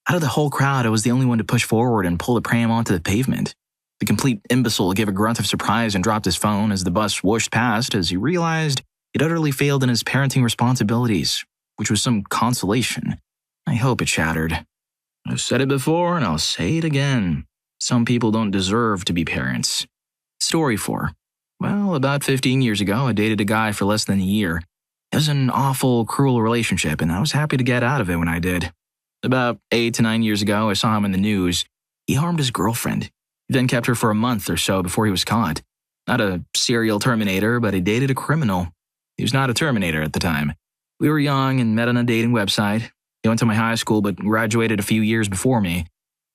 Out of the whole crowd, I was the only one to push forward and pull the pram onto the pavement. The complete imbecile gave a grunt of surprise and dropped his phone as the bus whooshed past as he realized he'd utterly failed in his parenting responsibilities, which was some consolation. I hope it shattered. I've said it before and I'll say it again. Some people don't deserve to be parents. Story 4. Well, about 15 years ago, I dated a guy for less than a year. It was an awful, cruel relationship, and I was happy to get out of it when I did. About 8 to 9 years ago, I saw him in the news. He harmed his girlfriend. He then kept her for a month or so before he was caught. Not a serial terminator, but he dated a criminal. He was not a terminator at the time. We were young and met on a dating website. He went to my high school, but graduated a few years before me.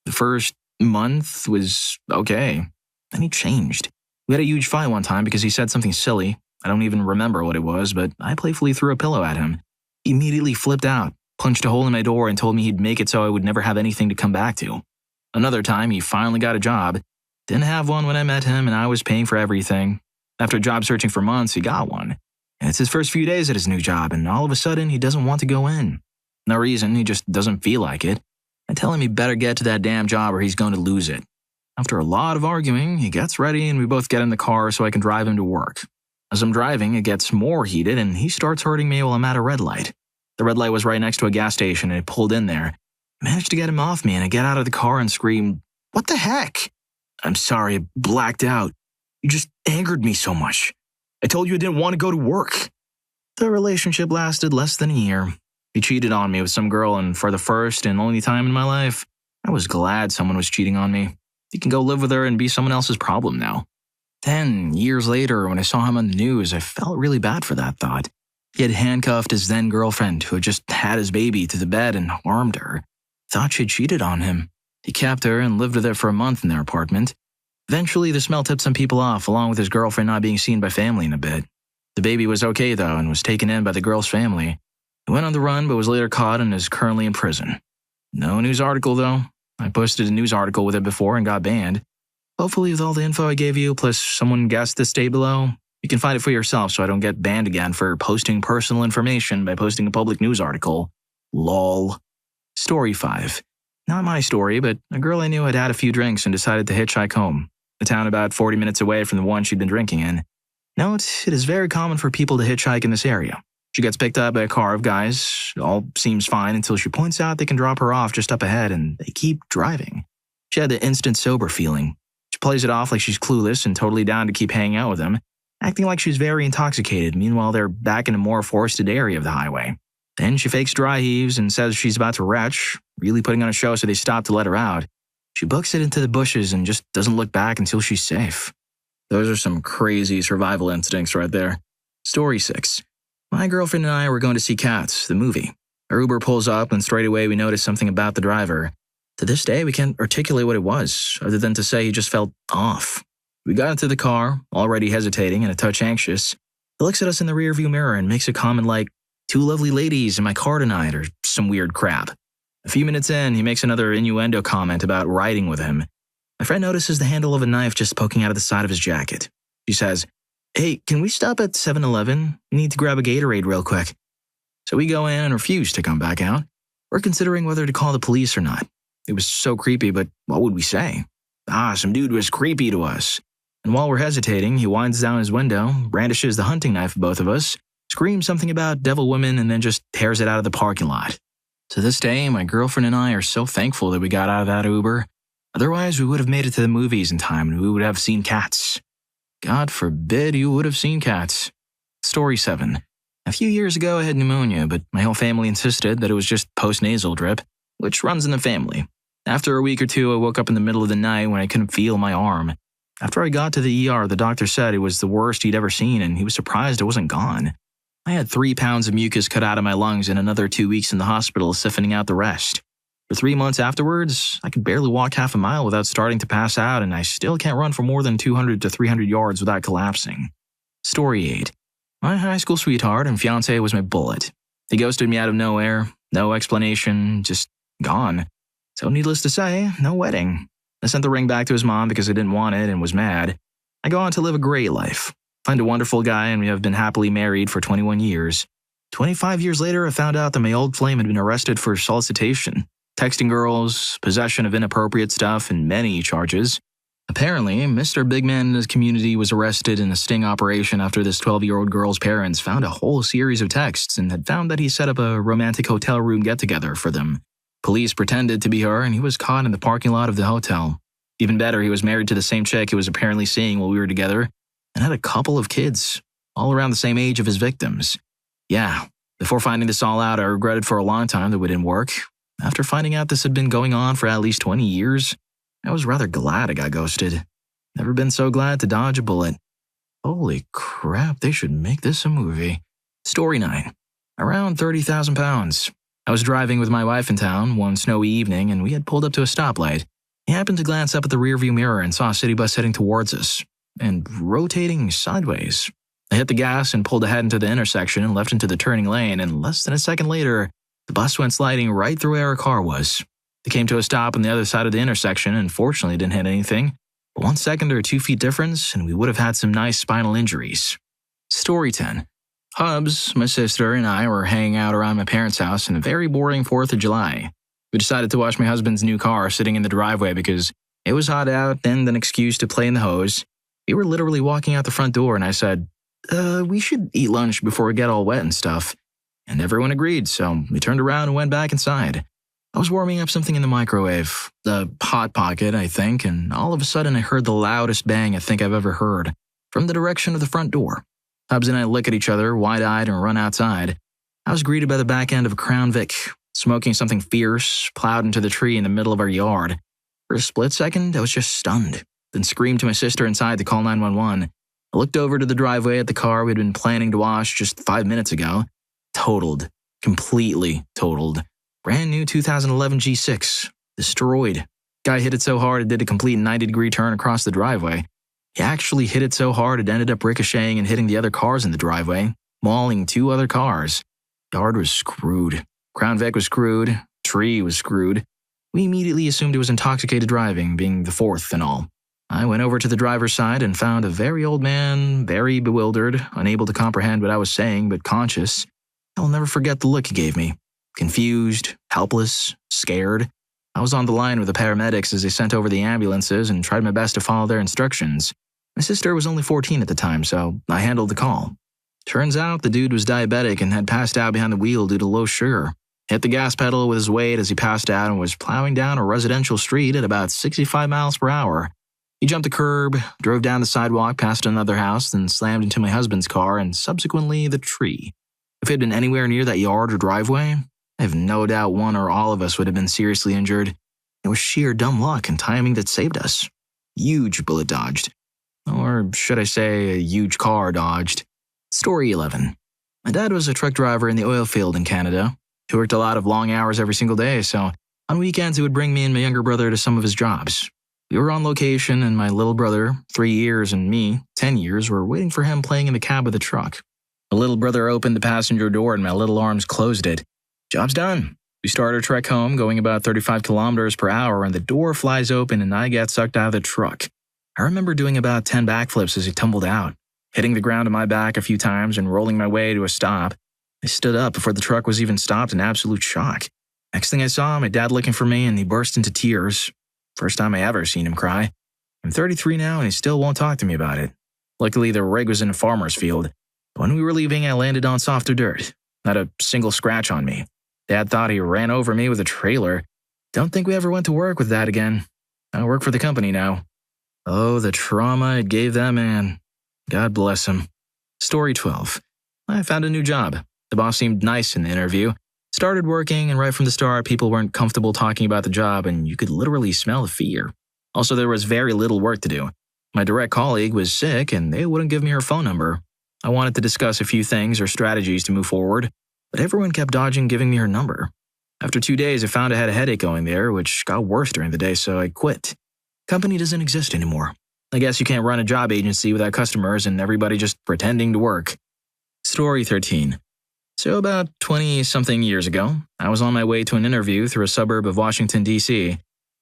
The first month was okay. Then he changed. We had a huge fight one time because he said something silly. I don't even remember what it was, but I playfully threw a pillow at him. He immediately flipped out, punched a hole in my door, and told me he'd make it so I would never have anything to come back to. Another time, he finally got a job. Didn't have one when I met him, and I was paying for everything. After job searching for months, he got one. And it's his first few days at his new job, and all of a sudden, he doesn't want to go in. No reason, he just doesn't feel like it. I tell him he better get to that damn job or he's going to lose it. After a lot of arguing, he gets ready and we both get in the car so I can drive him to work. As I'm driving, it gets more heated and he starts hurting me while I'm at a red light. The red light was right next to a gas station and I pulled in there. I managed to get him off me and I get out of the car and scream, "What the heck?" "I'm sorry, I blacked out. You just angered me so much. I told you I didn't want to go to work." The relationship lasted less than a year. He cheated on me with some girl, and for the first and only time in my life, I was glad someone was cheating on me. He can go live with her and be someone else's problem now. 10 years later, when I saw him on the news, I felt really bad for that thought. He had handcuffed his then-girlfriend, who had just had his baby, to the bed and harmed her. Thought she'd cheated on him. He kept her and lived with her for a month in their apartment. Eventually, the smell tipped some people off, along with his girlfriend not being seen by family in a bit. The baby was okay, though, and was taken in by the girl's family. He went on the run, but was later caught and is currently in prison. No news article, though. I posted a news article with it before and got banned. Hopefully, with all the info I gave you, plus someone guessed the state below, you can find it for yourself so I don't get banned again for posting personal information by posting a public news article. LOL. Story 5. Not my story, but a girl I knew had had a few drinks and decided to hitchhike home, a town about 40 minutes away from the one she'd been drinking in. Note, it is very common for people to hitchhike in this area. She gets picked up by a car of guys. All seems fine until she points out they can drop her off just up ahead and they keep driving. She had the instant sober feeling. She plays it off like she's clueless and totally down to keep hanging out with him, acting like she's very intoxicated. Meanwhile, they're back in a more forested area of the highway. Then she fakes dry heaves and says she's about to retch, really putting on a show so they stop to let her out. She books it into the bushes and just doesn't look back until she's safe. Those are some crazy survival instincts right there. Story 6. My girlfriend and I were going to see Cats, the movie. Our Uber pulls up and straight away we notice something about the driver. To this day, we can't articulate what it was, other than to say he just felt off. We got into the car, already hesitating and a touch anxious. He looks at us in the rearview mirror and makes a comment like, "Two lovely ladies in my car tonight," or some weird crap. A few minutes in, he makes another innuendo comment about riding with him. My friend notices the handle of a knife just poking out of the side of his jacket. She says, "Hey, can we stop at 7-Eleven? We need to grab a Gatorade real quick." So we go in and refuse to come back out. We're considering whether to call the police or not. It was so creepy, but what would we say? Some dude was creepy to us. And while we're hesitating, he winds down his window, brandishes the hunting knife at both of us, screams something about devil women, and then just tears it out of the parking lot. To this day, my girlfriend and I are so thankful that we got out of that Uber. Otherwise, we would have made it to the movies in time and we would have seen Cats. God forbid you would have seen Cats. Story 7. A few years ago, I had pneumonia, but my whole family insisted that it was just post-nasal drip, which runs in the family. After a week or two, I woke up in the middle of the night when I couldn't feel my arm. After I got to the ER, the doctor said it was the worst he'd ever seen, and he was surprised it wasn't gone. I had 3 pounds of mucus cut out of my lungs and another 2 weeks in the hospital siphoning out the rest. For 3 months afterwards, I could barely walk half a mile without starting to pass out, and I still can't run for more than 200 to 300 yards without collapsing. Story 8. My high school sweetheart and fiancé was my bullet. He ghosted me out of nowhere, no explanation, just gone. So needless to say, no wedding. I sent the ring back to his mom because I didn't want it and was mad. I go on to live a great life. Find a wonderful guy, and we have been happily married for 21 years. 25 years later, I found out that my old flame had been arrested for solicitation, texting girls, possession of inappropriate stuff, and many charges. Apparently, Mr. Big Man in his community was arrested in a sting operation after this 12-year-old girl's parents found a whole series of texts and had found that he set up a romantic hotel room get-together for them. Police pretended to be her, and he was caught in the parking lot of the hotel. Even better, he was married to the same chick he was apparently seeing while we were together, and had a couple of kids, all around the same age of his victims. Yeah, before finding this all out, I regretted for a long time that we didn't work. After finding out this had been going on for at least 20 years, I was rather glad I got ghosted. Never been so glad to dodge a bullet. Holy crap, they should make this a movie. Story 9. Around 30,000 pounds. I was driving with my wife in town one snowy evening, and we had pulled up to a stoplight. He happened to glance up at the rearview mirror and saw a city bus heading towards us, and rotating sideways. I hit the gas and pulled ahead into the intersection and left into the turning lane, and less than a second later, the bus went sliding right through where our car was. They came to a stop on the other side of the intersection and fortunately didn't hit anything. But 1 second or 2 feet difference, and we would have had some nice spinal injuries. Story 10. Hubs, my sister, and I were hanging out around my parents' house on a very boring 4th of July. We decided to watch my husband's new car sitting in the driveway because it was hot out and an excuse to play in the hose. We were literally walking out the front door, and I said, we should eat lunch before we get all wet and stuff. And everyone agreed, so we turned around and went back inside. I was warming up something in the microwave, the Hot Pocket, I think, and all of a sudden I heard the loudest bang I think I've ever heard, from the direction of the front door. Hubs and I look at each other, wide-eyed, and run outside. I was greeted by the back end of a Crown Vic, smoking something fierce, plowed into the tree in the middle of our yard. For a split second, I was just stunned, then screamed to my sister inside to call 911. I looked over to the driveway at the car we'd been planning to wash just 5 minutes ago. Totaled. Completely totaled. Brand new 2011 G6. Destroyed. Guy hit it so hard it did a complete 90-degree turn across the driveway. He actually hit it so hard it ended up ricocheting and hitting the other cars in the driveway, mauling 2 other cars. Yard was screwed. Crown Vic was screwed. Tree was screwed. We immediately assumed it was intoxicated driving, being the 4th and all. I went over to the driver's side and found a very old man, very bewildered, unable to comprehend what I was saying but conscious. I'll never forget the look he gave me. Confused, helpless, scared. I was on the line with the paramedics as they sent over the ambulances and tried my best to follow their instructions. My sister was only 14 at the time, so I handled the call. Turns out the dude was diabetic and had passed out behind the wheel due to low sugar. Hit the gas pedal with his weight as he passed out and was plowing down a residential street at about 65 miles per hour. He jumped the curb, drove down the sidewalk past another house, then slammed into my husband's car and subsequently the tree. If he had been anywhere near that yard or driveway, I have no doubt one or all of us would have been seriously injured. It was sheer dumb luck and timing that saved us. Huge bullet dodged. Or should I say, a huge car dodged. Story 11. My dad was a truck driver in the oil field in Canada. He worked a lot of long hours every single day, so on weekends he would bring me and my younger brother to some of his jobs. We were on location, and my little brother, 3 years, and me, 10 years, were waiting for him playing in the cab of the truck. My little brother opened the passenger door and my little arms closed it. Job's done. We start our trek home, going about 35 kilometers per hour, and the door flies open and I get sucked out of the truck. I remember doing about 10 backflips as he tumbled out, hitting the ground on my back a few times and rolling my way to a stop. I stood up before the truck was even stopped in absolute shock. Next thing I saw, my dad looking for me, and he burst into tears. First time I ever seen him cry. I'm 33 now and he still won't talk to me about it. Luckily, the rig was in a farmer's field. When we were leaving, I landed on softer dirt. Not a single scratch on me. Dad thought he ran over me with a trailer. Don't think we ever went to work with that again. I work for the company now. Oh, the trauma it gave that man. God bless him. Story 12. I found a new job. The boss seemed nice in the interview. Started working, and right from the start, people weren't comfortable talking about the job, and you could literally smell the fear. Also, there was very little work to do. My direct colleague was sick, and they wouldn't give me her phone number. I wanted to discuss a few things or strategies to move forward, but everyone kept dodging giving me her number. After 2 days, I found I had a headache going there, which got worse during the day, so I quit. Company doesn't exist anymore. I guess you can't run a job agency without customers and everybody just pretending to work. Story 13. So about 20-something years ago, I was on my way to an interview through a suburb of Washington, D.C.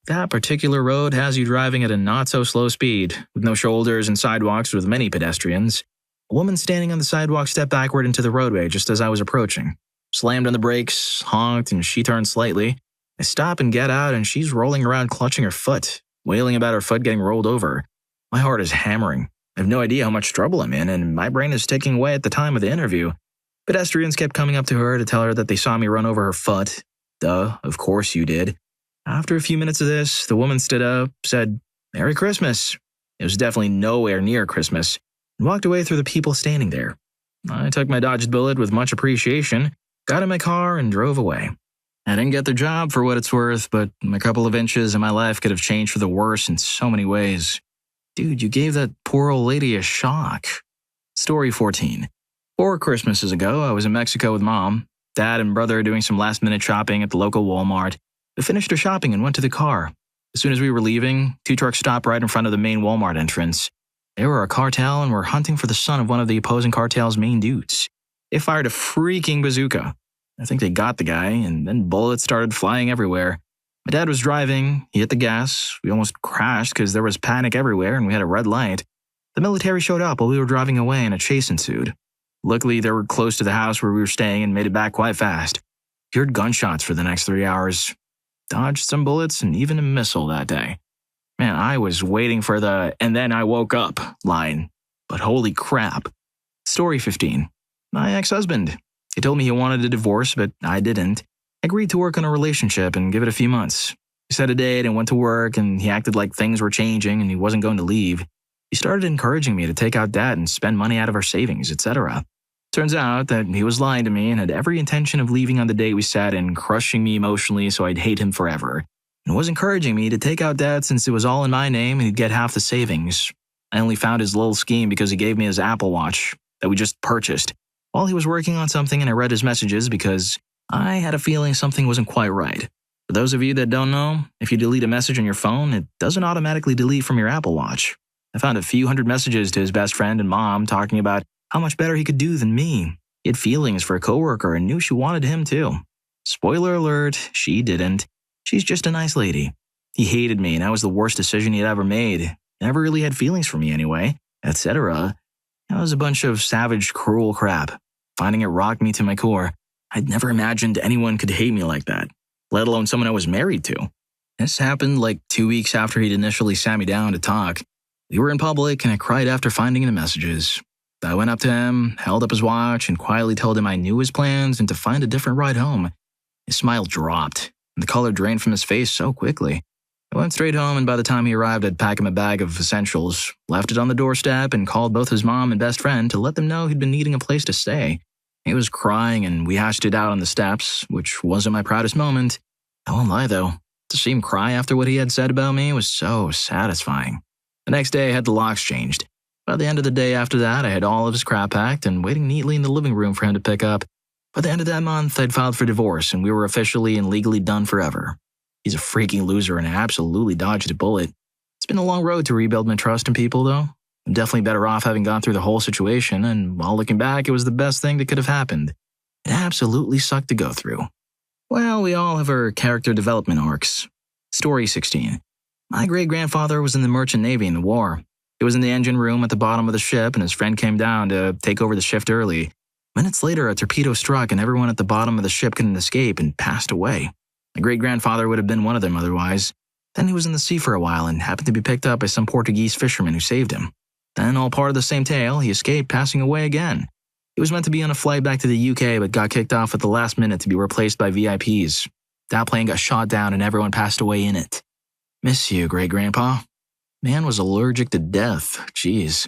That particular road has you driving at a not-so-slow speed, with no shoulders and sidewalks with many pedestrians. A woman standing on the sidewalk stepped backward into the roadway just as I was approaching. Slammed on the brakes, honked, and she turned slightly. I stop and get out, and she's rolling around clutching her foot, wailing about her foot getting rolled over. My heart is hammering. I have no idea how much trouble I'm in, and my brain is ticking away at the time of the interview. Pedestrians kept coming up to her to tell her that they saw me run over her foot. Duh, of course you did. After a few minutes of this, the woman stood up, said, "Merry Christmas." It was definitely nowhere near Christmas, and walked away through the people standing there. I took my dodged bullet with much appreciation, got in my car, and drove away. I didn't get the job for what it's worth, but a couple of inches in my life could have changed for the worse in so many ways. Dude, you gave that poor old lady a shock. Story 14. 4 Christmases ago, I was in Mexico with Mom. Dad and brother doing some last-minute shopping at the local Walmart. We finished our shopping and went to the car. As soon as we were leaving, 2 trucks stopped right in front of the main Walmart entrance. They were a cartel and were hunting for the son of one of the opposing cartel's main dudes. They fired a freaking bazooka. I think they got the guy, and then bullets started flying everywhere. My dad was driving, he hit the gas, we almost crashed because there was panic everywhere and we had a red light. The military showed up while we were driving away and a chase ensued. Luckily, they were close to the house where we were staying and made it back quite fast. Heard gunshots for the next 3 hours. Dodged some bullets and even a missile that day. Man, I was waiting for the "and then I woke up" line. But holy crap. Story 15. My ex-husband. He told me he wanted a divorce, but I didn't. I agreed to work on a relationship and give it a few months. We set a date and went to work, and he acted like things were changing and he wasn't going to leave. He started encouraging me to take out debt and spend money out of our savings, etc. Turns out that he was lying to me and had every intention of leaving on the date we set and crushing me emotionally so I'd hate him forever. And was encouraging me to take out debt since it was all in my name and he'd get half the savings. I only found his little scheme because he gave me his Apple Watch that we just purchased while he was working on something, and I read his messages because I had a feeling something wasn't quite right. For those of you that don't know, if you delete a message on your phone, it doesn't automatically delete from your Apple Watch. I found a few hundred messages to his best friend and mom talking about how much better he could do than me. He had feelings for a coworker and knew she wanted him too. Spoiler alert, she didn't. She's just a nice lady. He hated me and that was the worst decision he had ever made. Never really had feelings for me anyway, etc. That was a bunch of savage, cruel crap. Finding it rocked me to my core. I'd never imagined anyone could hate me like that, let alone someone I was married to. This happened like 2 weeks after he'd initially sat me down to talk. We were in public and I cried after finding the messages. I went up to him, held up his watch, and quietly told him I knew his plans and to find a different ride home. His smile dropped, and the color drained from his face so quickly. I went straight home, and by the time he arrived, I'd packed him a bag of essentials, left it on the doorstep, and called both his mom and best friend to let them know he'd been needing a place to stay. He was crying, and we hashed it out on the steps, which wasn't my proudest moment. I won't lie, though. To see him cry after what he had said about me was so satisfying. The next day, I had the locks changed. By the end of the day after that, I had all of his crap packed and waiting neatly in the living room for him to pick up. By the end of that month, I'd filed for divorce, and we were officially and legally done forever. He's a freaking loser, and I absolutely dodged a bullet. It's been a long road to rebuild my trust in people, though. I'm definitely better off having gone through the whole situation, and while looking back, it was the best thing that could have happened. It absolutely sucked to go through. Well, we all have our character development arcs. Story 16. My great-grandfather was in the Merchant Navy in the war. He was in the engine room at the bottom of the ship, and his friend came down to take over the shift early. Minutes later, a torpedo struck, and everyone at the bottom of the ship couldn't escape and passed away. My great-grandfather would have been one of them otherwise. Then he was in the sea for a while and happened to be picked up by some Portuguese fishermen who saved him. Then, all part of the same tale, he escaped, passing away again. He was meant to be on a flight back to the UK, but got kicked off at the last minute to be replaced by VIPs. That plane got shot down and everyone passed away in it. Miss you, great-grandpa. Man was allergic to death. Jeez.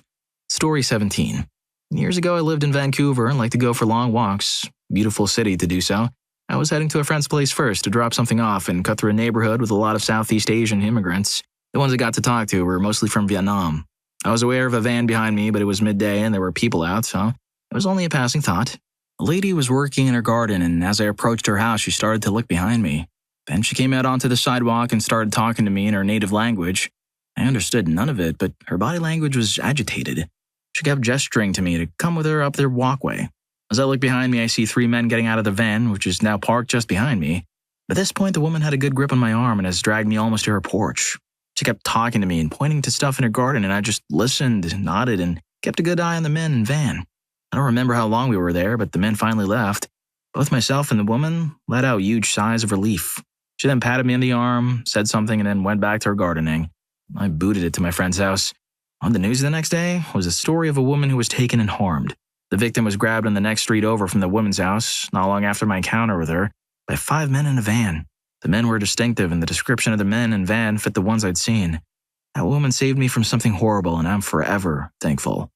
Story 17. Years ago, I lived in Vancouver and liked to go for long walks. Beautiful city to do so. I was heading to a friend's place first to drop something off and cut through a neighborhood with a lot of Southeast Asian immigrants. The ones I got to talk to were mostly from Vietnam. I was aware of a van behind me, but it was midday and there were people out, so it was only a passing thought. A lady was working in her garden, and as I approached her house, she started to look behind me. Then she came out onto the sidewalk and started talking to me in her native language. I understood none of it, but her body language was agitated. She kept gesturing to me to come with her up their walkway. As I look behind me, I see 3 men getting out of the van, which is now parked just behind me. By this point, the woman had a good grip on my arm and has dragged me almost to her porch. She kept talking to me and pointing to stuff in her garden, and I just listened, nodded, and kept a good eye on the men and van. I don't remember how long we were there, but the men finally left. Both myself and the woman let out huge sighs of relief. She then patted me on the arm, said something, and then went back to her gardening. I booted it to my friend's house. On the news the next day was a story of a woman who was taken and harmed. The victim was grabbed on the next street over from the woman's house, not long after my encounter with her, by 5 men in a van. The men were distinctive, and the description of the men and van fit the ones I'd seen. That woman saved me from something horrible, and I'm forever thankful.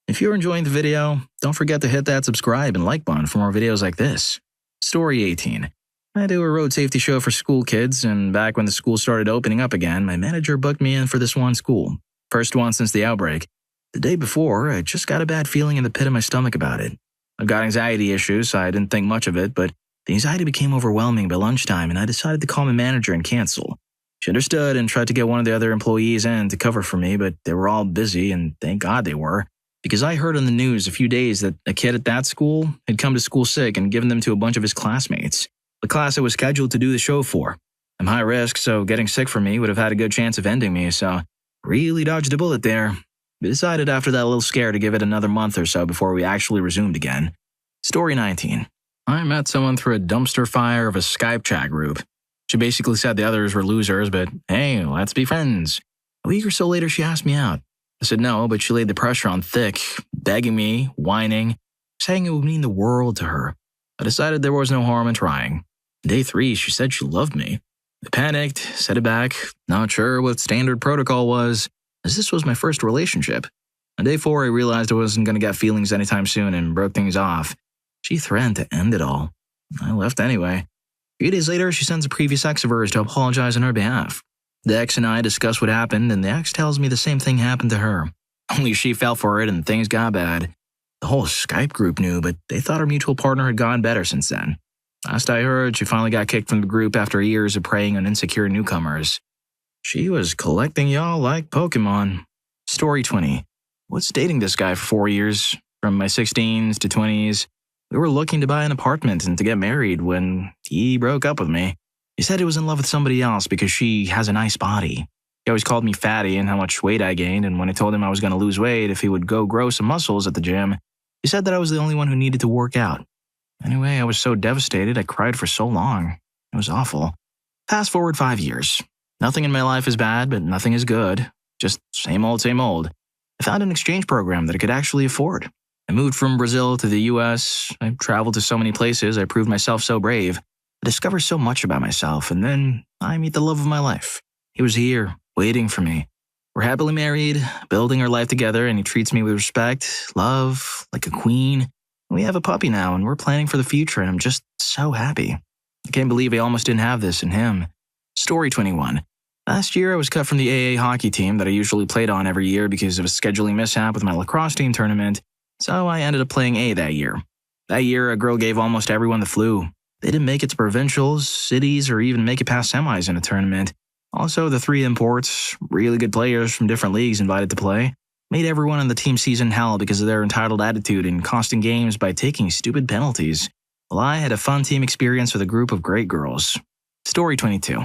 If you're enjoying the video, don't forget to hit that subscribe and like button for more videos like this. Story 18. I do a road safety show for school kids, and back when the school started opening up again, my manager booked me in for this one school. First one since the outbreak. The day before, I just got a bad feeling in the pit of my stomach about it. I've got anxiety issues, so I didn't think much of it, but the anxiety became overwhelming by lunchtime, and I decided to call my manager and cancel. She understood and tried to get one of the other employees in to cover for me, but they were all busy, and thank God they were, because I heard on the news a few days that a kid at that school had come to school sick and given them to a bunch of his classmates. The class I was scheduled to do the show for. I'm high risk, so getting sick for me would have had a good chance of ending me, so really dodged a bullet there. We decided after that little scare to give it another month or so before we actually resumed again. Story 19. I met someone through a dumpster fire of a Skype chat group. She basically said the others were losers, but hey, let's be friends. A week or so later, she asked me out. I said no, but she laid the pressure on thick, begging me, whining, saying it would mean the world to her. I decided there was no harm in trying. Day 3, she said she loved me. I panicked, set it back, not sure what standard protocol was, as this was my first relationship. On day 4, I realized I wasn't going to get feelings anytime soon and broke things off. She threatened to end it all. I left anyway. A few days later, she sends a previous ex of hers to apologize on her behalf. The ex and I discuss what happened, and the ex tells me the same thing happened to her. Only she fell for it and things got bad. The whole Skype group knew, but they thought her mutual partner had gotten better since then. Last I heard, she finally got kicked from the group after years of preying on insecure newcomers. She was collecting y'all like Pokemon. Story 20. Was dating this guy for 4 years, from my 16s to 20s. We were looking to buy an apartment and to get married when he broke up with me. He said he was in love with somebody else because she has a nice body. He always called me fatty and how much weight I gained, and when I told him I was going to lose weight if he would go grow some muscles at the gym, he said that I was the only one who needed to work out. Anyway, I was so devastated I cried for so long. It was awful. Fast forward 5 years. Nothing in my life is bad, but nothing is good. Just same old, same old. I found an exchange program that I could actually afford. I moved from Brazil to the US. I traveled to so many places. I proved myself so brave. I discovered so much about myself, and then I meet the love of my life. He was here, waiting for me. We're happily married, building our life together, and he treats me with respect, love, like a queen. We have a puppy now, and we're planning for the future, and I'm just so happy. I can't believe I almost didn't have this in him. Story 21. Last year, I was cut from the AA hockey team that I usually played on every year because of a scheduling mishap with my lacrosse team tournament, so I ended up playing A that year. That year, a girl gave almost everyone the flu. They didn't make it to provincials, cities, or even make it past semis in a tournament. Also, the 3 imports, really good players from different leagues invited to play, made everyone in the team season hell because of their entitled attitude and costing games by taking stupid penalties. Well, I had a fun team experience with a group of great girls. Story 22.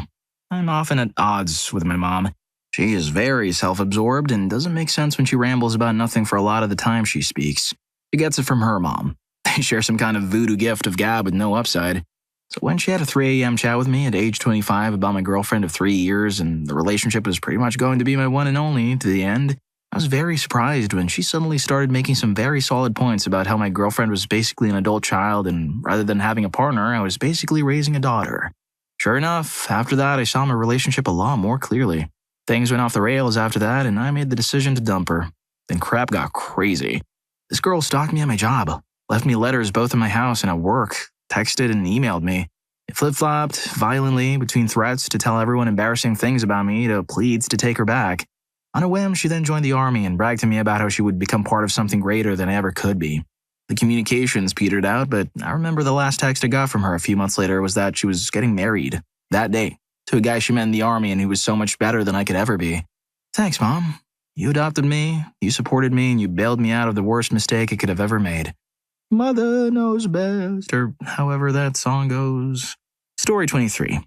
I'm often at odds with my mom. She is very self-absorbed and doesn't make sense when she rambles about nothing for a lot of the time she speaks. She gets it from her mom. They share some kind of voodoo gift of gab with no upside. So when she had a 3 a.m. chat with me at age 25 about my girlfriend of 3 years and the relationship was pretty much going to be my one and only to the end, I was very surprised when she suddenly started making some very solid points about how my girlfriend was basically an adult child and rather than having a partner, I was basically raising a daughter. Sure enough, after that I saw my relationship a lot more clearly. Things went off the rails after that and I made the decision to dump her. Then crap got crazy. This girl stalked me at my job, left me letters both in my house and at work, texted and emailed me. It flip-flopped violently between threats to tell everyone embarrassing things about me to pleads to take her back. On a whim, she then joined the army and bragged to me about how she would become part of something greater than I ever could be. The communications petered out, but I remember the last text I got from her a few months later was that she was getting married, that day, to a guy she met in the army and who was so much better than I could ever be. Thanks, Mom. You adopted me, you supported me, and you bailed me out of the worst mistake I could have ever made. Mother knows best, or however that song goes. Story 23.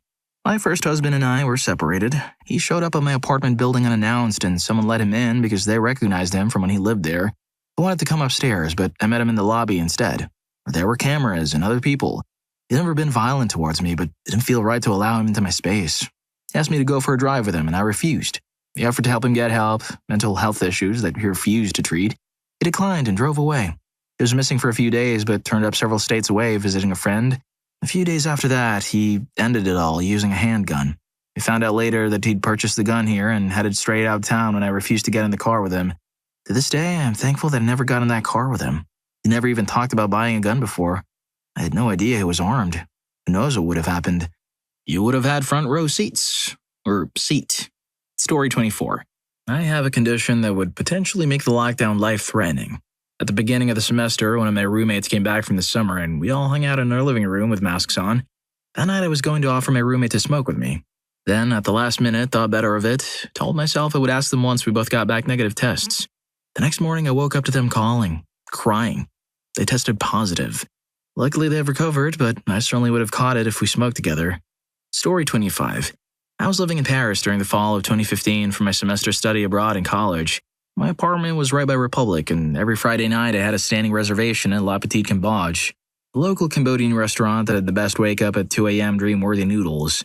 My first husband and I were separated. He showed up at my apartment building unannounced, and someone let him in because they recognized him from when he lived there. I wanted to come upstairs, but I met him in the lobby instead. There were cameras and other people. He'd never been violent towards me, but it didn't feel right to allow him into my space. He asked me to go for a drive with him, and I refused. He offered to help him get help, mental health issues that he refused to treat. He declined and drove away. He was missing for a few days, but turned up several states away visiting a friend. A few days after that, he ended it all using a handgun. We found out later that he'd purchased the gun here and headed straight out of town when I refused to get in the car with him. To this day, I'm thankful that I never got in that car with him. He never even talked about buying a gun before. I had no idea he was armed. Who knows what would have happened? You would have had front row seats. Or seat. Story 24. I have a condition that would potentially make the lockdown life-threatening. At the beginning of the semester, one of my roommates came back from the summer and we all hung out in our living room with masks on. That night I was going to offer my roommate to smoke with me. Then, at the last minute, thought better of it, told myself I would ask them once we both got back negative tests. The next morning I woke up to them calling, crying. They tested positive. Luckily they've recovered, but I certainly would have caught it if we smoked together. Story 25. I was living in Paris during the fall of 2015 for my semester study abroad in college. My apartment was right by Republic, and every Friday night I had a standing reservation at La Petite Cambodge, a local Cambodian restaurant that had the best wake-up at 2 a.m. dream-worthy noodles.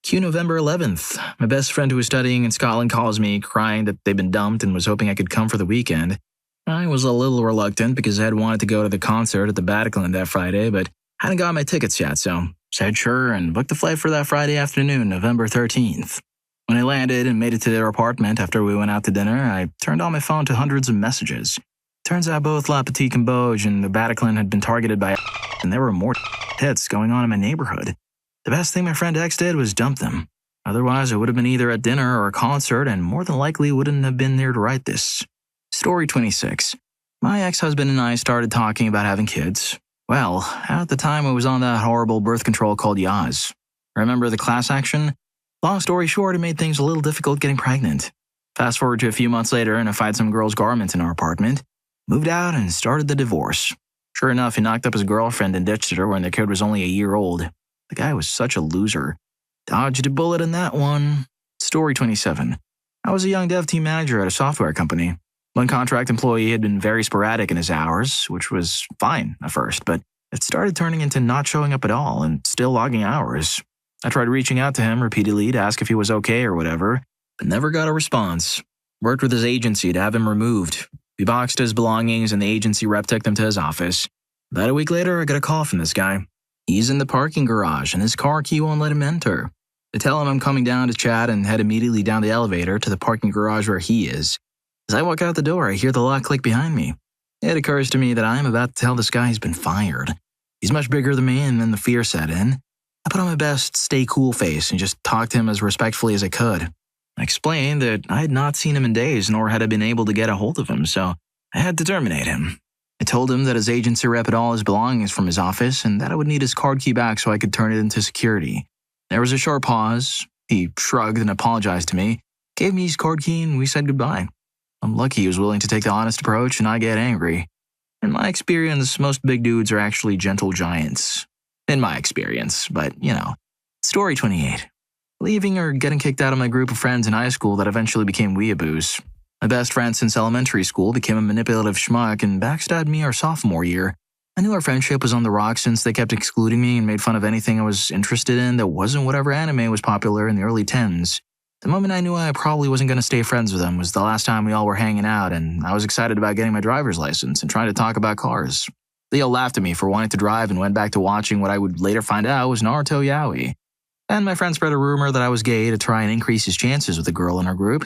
Cue November 11th. My best friend who was studying in Scotland calls me, crying that they'd been dumped and was hoping I could come for the weekend. I was a little reluctant because I had wanted to go to the concert at the Bataclan that Friday, but hadn't got my tickets yet, so said sure and booked the flight for that Friday afternoon, November 13th. When I landed and made it to their apartment after we went out to dinner, I turned on my phone to hundreds of messages. Turns out both La Petite Cambodge and the Bataclan had been targeted by and there were more hits going on in my neighborhood. The best thing my friend X did was dump them. Otherwise, I would have been either at dinner or a concert and more than likely wouldn't have been there to write this. Story 26. My ex-husband and I started talking about having kids. Well, at the time I was on that horrible birth control called Yaz. Remember the class action? Long story short, it made things a little difficult getting pregnant. Fast forward to a few months later and I find some girl's garments in our apartment. Moved out and started the divorce. Sure enough, he knocked up his girlfriend and ditched her when their kid was only a year old. The guy was such a loser. Dodged a bullet in that one. Story 27. I was a young dev team manager at a software company. One contract employee had been very sporadic in his hours, which was fine at first, but it started turning into not showing up at all and still logging hours. I tried reaching out to him repeatedly to ask if he was okay or whatever, but never got a response. Worked with his agency to have him removed. We boxed his belongings and the agency rep took them to his office. About a week later, I got a call from this guy. He's in the parking garage and his car key won't let him enter. I tell him I'm coming down to chat and head immediately down the elevator to the parking garage where he is. As I walk out the door, I hear the lock click behind me. It occurs to me that I am about to tell this guy he's been fired. He's much bigger than me and then the fear set in. I put on my best stay cool face and just talked to him as respectfully as I could. I explained that I had not seen him in days nor had I been able to get a hold of him, so I had to terminate him. I told him that his agency rep had all his belongings from his office and that I would need his card key back so I could turn it into security. There was a short pause. He shrugged and apologized to me, gave me his card key, and we said goodbye. I'm lucky he was willing to take the honest approach and not get angry. In my experience, most big dudes are actually gentle giants. In my experience, but, you know. Story 28. Leaving or getting kicked out of my group of friends in high school that eventually became weeaboos. My best friend since elementary school became a manipulative schmuck and backstabbed me our sophomore year. I knew our friendship was on the rocks since they kept excluding me and made fun of anything I was interested in that wasn't whatever anime was popular in the early 10s. The moment I knew I probably wasn't going to stay friends with them was the last time we all were hanging out, and I was excited about getting my driver's license and trying to talk about cars. They all laughed at me for wanting to drive and went back to watching what I would later find out was Naruto Yaoi. And my friend spread a rumor that I was gay to try and increase his chances with a girl in our group.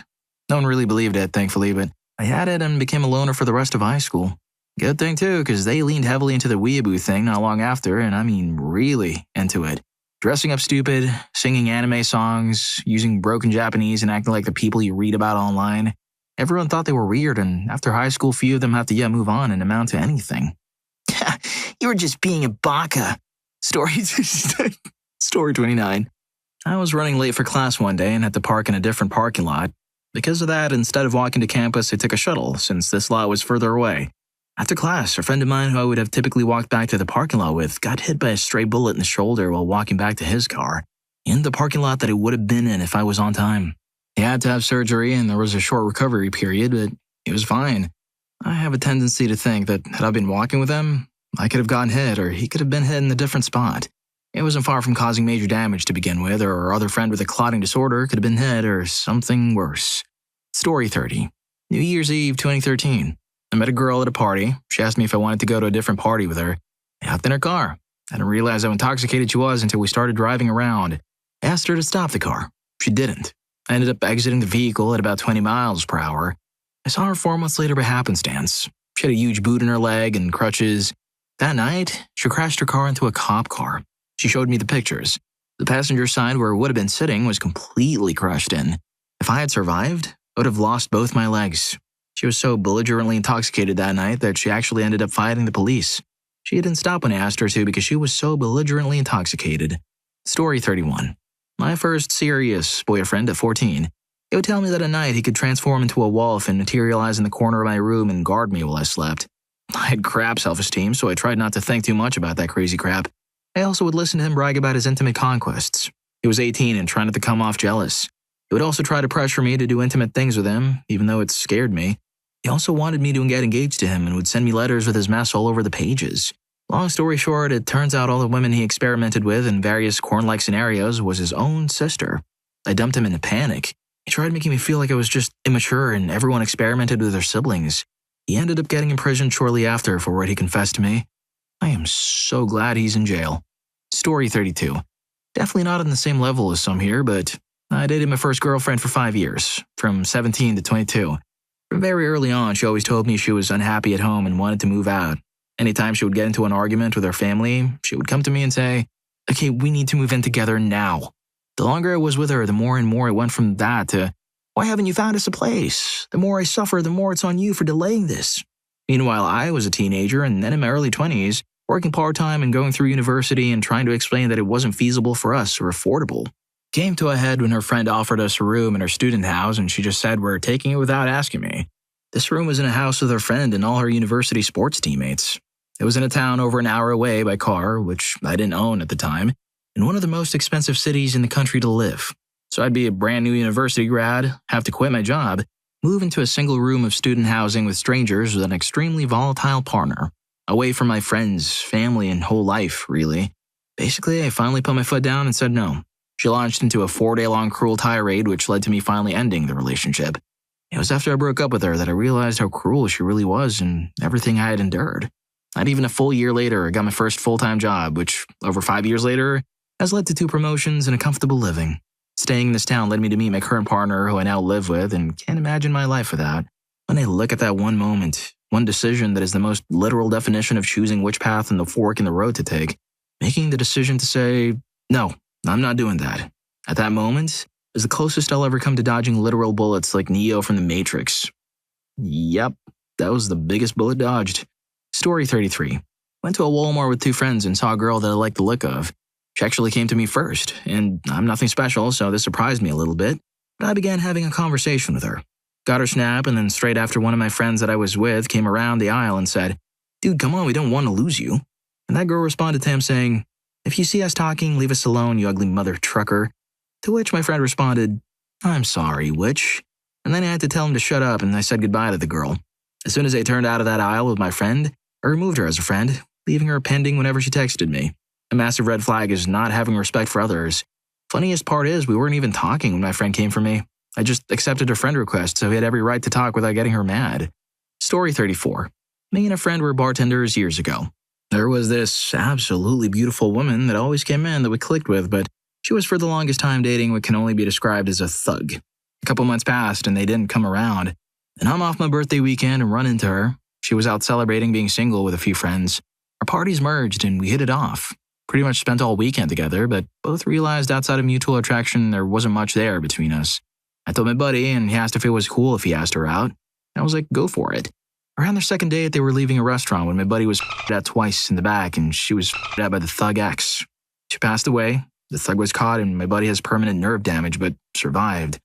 No one really believed it, thankfully, but I had it and became a loner for the rest of high school. Good thing, too, because they leaned heavily into the weeaboo thing not long after, and I mean really into it. Dressing up stupid, singing anime songs, using broken Japanese and acting like the people you read about online. Everyone thought they were weird, and after high school, few of them have to yet move on and amount to anything. You were just being a baka. Story 29. I was running late for class one day and had to park in a different parking lot. Because of that, instead of walking to campus, I took a shuttle, since this lot was further away. After class, a friend of mine who I would have typically walked back to the parking lot with got hit by a stray bullet in the shoulder while walking back to his car, in the parking lot that he would have been in if I was on time. He had to have surgery and there was a short recovery period, but he was fine. I have a tendency to think that had I been walking with him, I could have gotten hit or he could have been hit in a different spot. It wasn't far from causing major damage to begin with, or our other friend with a clotting disorder could have been hit or something worse. Story 30. New Year's Eve 2013. I met a girl at a party. She asked me if I wanted to go to a different party with her. I hopped in her car. I didn't realize how intoxicated she was until we started driving around. I asked her to stop the car. She didn't. I ended up exiting the vehicle at about 20 miles per hour. I saw her 4 months later by happenstance. She had a huge boot in her leg and crutches. That night, she crashed her car into a cop car. She showed me the pictures. The passenger side where it would have been sitting was completely crushed in. If I had survived, I would have lost both my legs. She was so belligerently intoxicated that night that she actually ended up fighting the police. She didn't stop when I asked her to because she was so belligerently intoxicated. Story 31. My first serious boyfriend at 14. He would tell me that at night he could transform into a wolf and materialize in the corner of my room and guard me while I slept. I had crap self-esteem, so I tried not to think too much about that crazy crap. I also would listen to him brag about his intimate conquests. He was 18 and trying not to come off jealous. He would also try to pressure me to do intimate things with him, even though it scared me. He also wanted me to get engaged to him and would send me letters with his mess all over the pages. Long story short, it turns out all the women he experimented with in various corn-like scenarios was his own sister. I dumped him in a panic. He tried making me feel like I was just immature and everyone experimented with their siblings. He ended up getting imprisoned shortly after for what he confessed to me. I am so glad he's in jail. Story 32. Definitely not on the same level as some here, but I dated my first girlfriend for 5 years, from 17 to 22. From very early on, she always told me she was unhappy at home and wanted to move out. Anytime she would get into an argument with her family, she would come to me and say, "Okay, we need to move in together now." The longer I was with her, the more and more it went from that to, "Why haven't you found us a place? The more I suffer, the more it's on you for delaying this." Meanwhile, I was a teenager and then in my early 20s, working part-time and going through university and trying to explain that it wasn't feasible for us or affordable. Came to a head when her friend offered us a room in her student house and she just said we're taking it without asking me. This room was in a house with her friend and all her university sports teammates. It was in a town over an hour away by car, which I didn't own at the time, in one of the most expensive cities in the country to live. So I'd be a brand new university grad, have to quit my job, move into a single room of student housing with strangers with an extremely volatile partner. Away from my friends, family, and whole life, really. Basically, I finally put my foot down and said no. She launched into a 4-day-long cruel tirade, which led to me finally ending the relationship. It was after I broke up with her that I realized how cruel she really was and everything I had endured. Not even a full year later, I got my first full-time job, which, over 5 years later, has led to 2 promotions and a comfortable living. Staying in this town led me to meet my current partner, who I now live with, and can't imagine my life without. When I look at that one moment, one decision that is the most literal definition of choosing which path in the fork in the road to take, making the decision to say, no, I'm not doing that. At that moment is the closest I'll ever come to dodging literal bullets like Neo from the Matrix. Yep, that was the biggest bullet dodged. Story 33. Went to a Walmart with 2 friends and saw a girl that I liked the look of. She actually came to me first, and I'm nothing special, so this surprised me a little bit, but I began having a conversation with her. Got her snap, and then straight after one of my friends that I was with came around the aisle and said, "Dude, come on, we don't want to lose you." And that girl responded to him saying, "If you see us talking, leave us alone, you ugly mother trucker." To which my friend responded, "I'm sorry, witch." And then I had to tell him to shut up, and I said goodbye to the girl. As soon as I turned out of that aisle with my friend, I removed her as a friend, leaving her pending whenever she texted me. A massive red flag is not having respect for others. Funniest part is we weren't even talking when my friend came for me. I just accepted her friend request, so he had every right to talk without getting her mad. Story 34. Me and a friend were bartenders years ago. There was this absolutely beautiful woman that always came in that we clicked with, but she was for the longest time dating what can only be described as a thug. A couple months passed and they didn't come around. And I'm off my birthday weekend and run into her. She was out celebrating being single with a few friends. Our parties merged and we hit it off. Pretty much spent all weekend together, but both realized outside of mutual attraction there wasn't much there between us. I told my buddy, and he asked if it was cool if he asked her out. I was like, go for it. Around their second date, they were leaving a restaurant when my buddy was at twice in the back, and she was at by the thug ex. She passed away, the thug was caught, and my buddy has permanent nerve damage, but survived.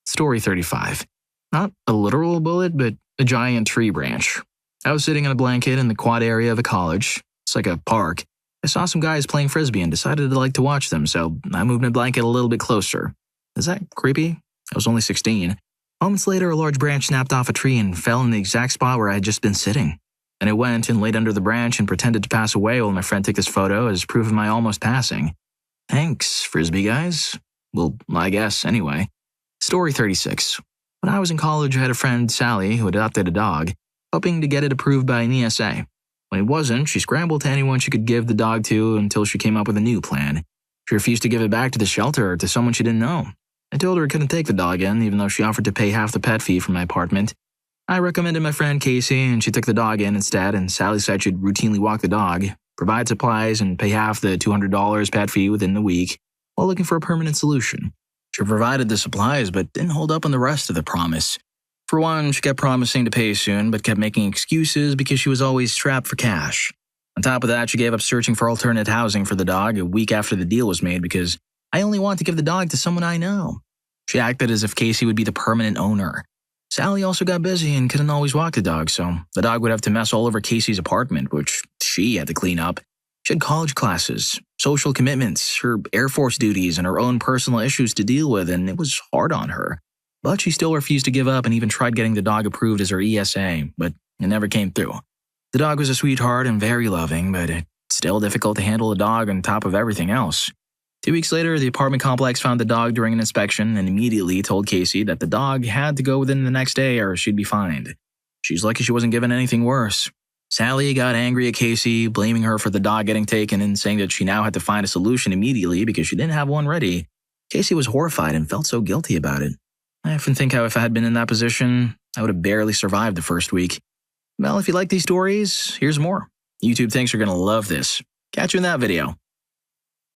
Story 35. Not a literal bullet, but a giant tree branch. I was sitting on a blanket in the quad area of a college. It's like a park. I saw some guys playing frisbee and decided I'd like to watch them, so I moved my blanket a little bit closer. Is that creepy? I was only 16. Moments later, a large branch snapped off a tree and fell in the exact spot where I had just been sitting. And I went and laid under the branch and pretended to pass away while my friend took this photo as proof of my almost passing. Thanks, frisbee guys. Well, I guess, anyway. Story 36. When I was in college, I had a friend, Sally, who adopted a dog, hoping to get it approved by an ESA. When it wasn't, she scrambled to anyone she could give the dog to until she came up with a new plan. She refused to give it back to the shelter or to someone she didn't know. I told her I couldn't take the dog in, even though she offered to pay half the pet fee from my apartment. I recommended my friend Casey, and she took the dog in instead, and Sally said she'd routinely walk the dog, provide supplies, and pay half the $200 pet fee within the week, while looking for a permanent solution. She provided the supplies, but didn't hold up on the rest of the promise. For one, she kept promising to pay soon, but kept making excuses because she was always strapped for cash. On top of that, she gave up searching for alternate housing for the dog a week after the deal was made because I only want to give the dog to someone I know. She acted as if Casey would be the permanent owner. Sally also got busy and couldn't always walk the dog, so the dog would have to mess all over Casey's apartment, which she had to clean up. She had college classes, social commitments, her Air Force duties, and her own personal issues to deal with, and it was hard on her. But she still refused to give up and even tried getting the dog approved as her ESA, but it never came through. The dog was a sweetheart and very loving, but it's still difficult to handle a dog on top of everything else. 2 weeks later, the apartment complex found the dog during an inspection and immediately told Casey that the dog had to go within the next day or she'd be fined. She's lucky she wasn't given anything worse. Sally got angry at Casey, blaming her for the dog getting taken and saying that she now had to find a solution immediately because she didn't have one ready. Casey was horrified and felt so guilty about it. I often think how if I had been in that position, I would have barely survived the first week. Well, if you like these stories, here's more. YouTube thinks you're going to love this. Catch you in that video.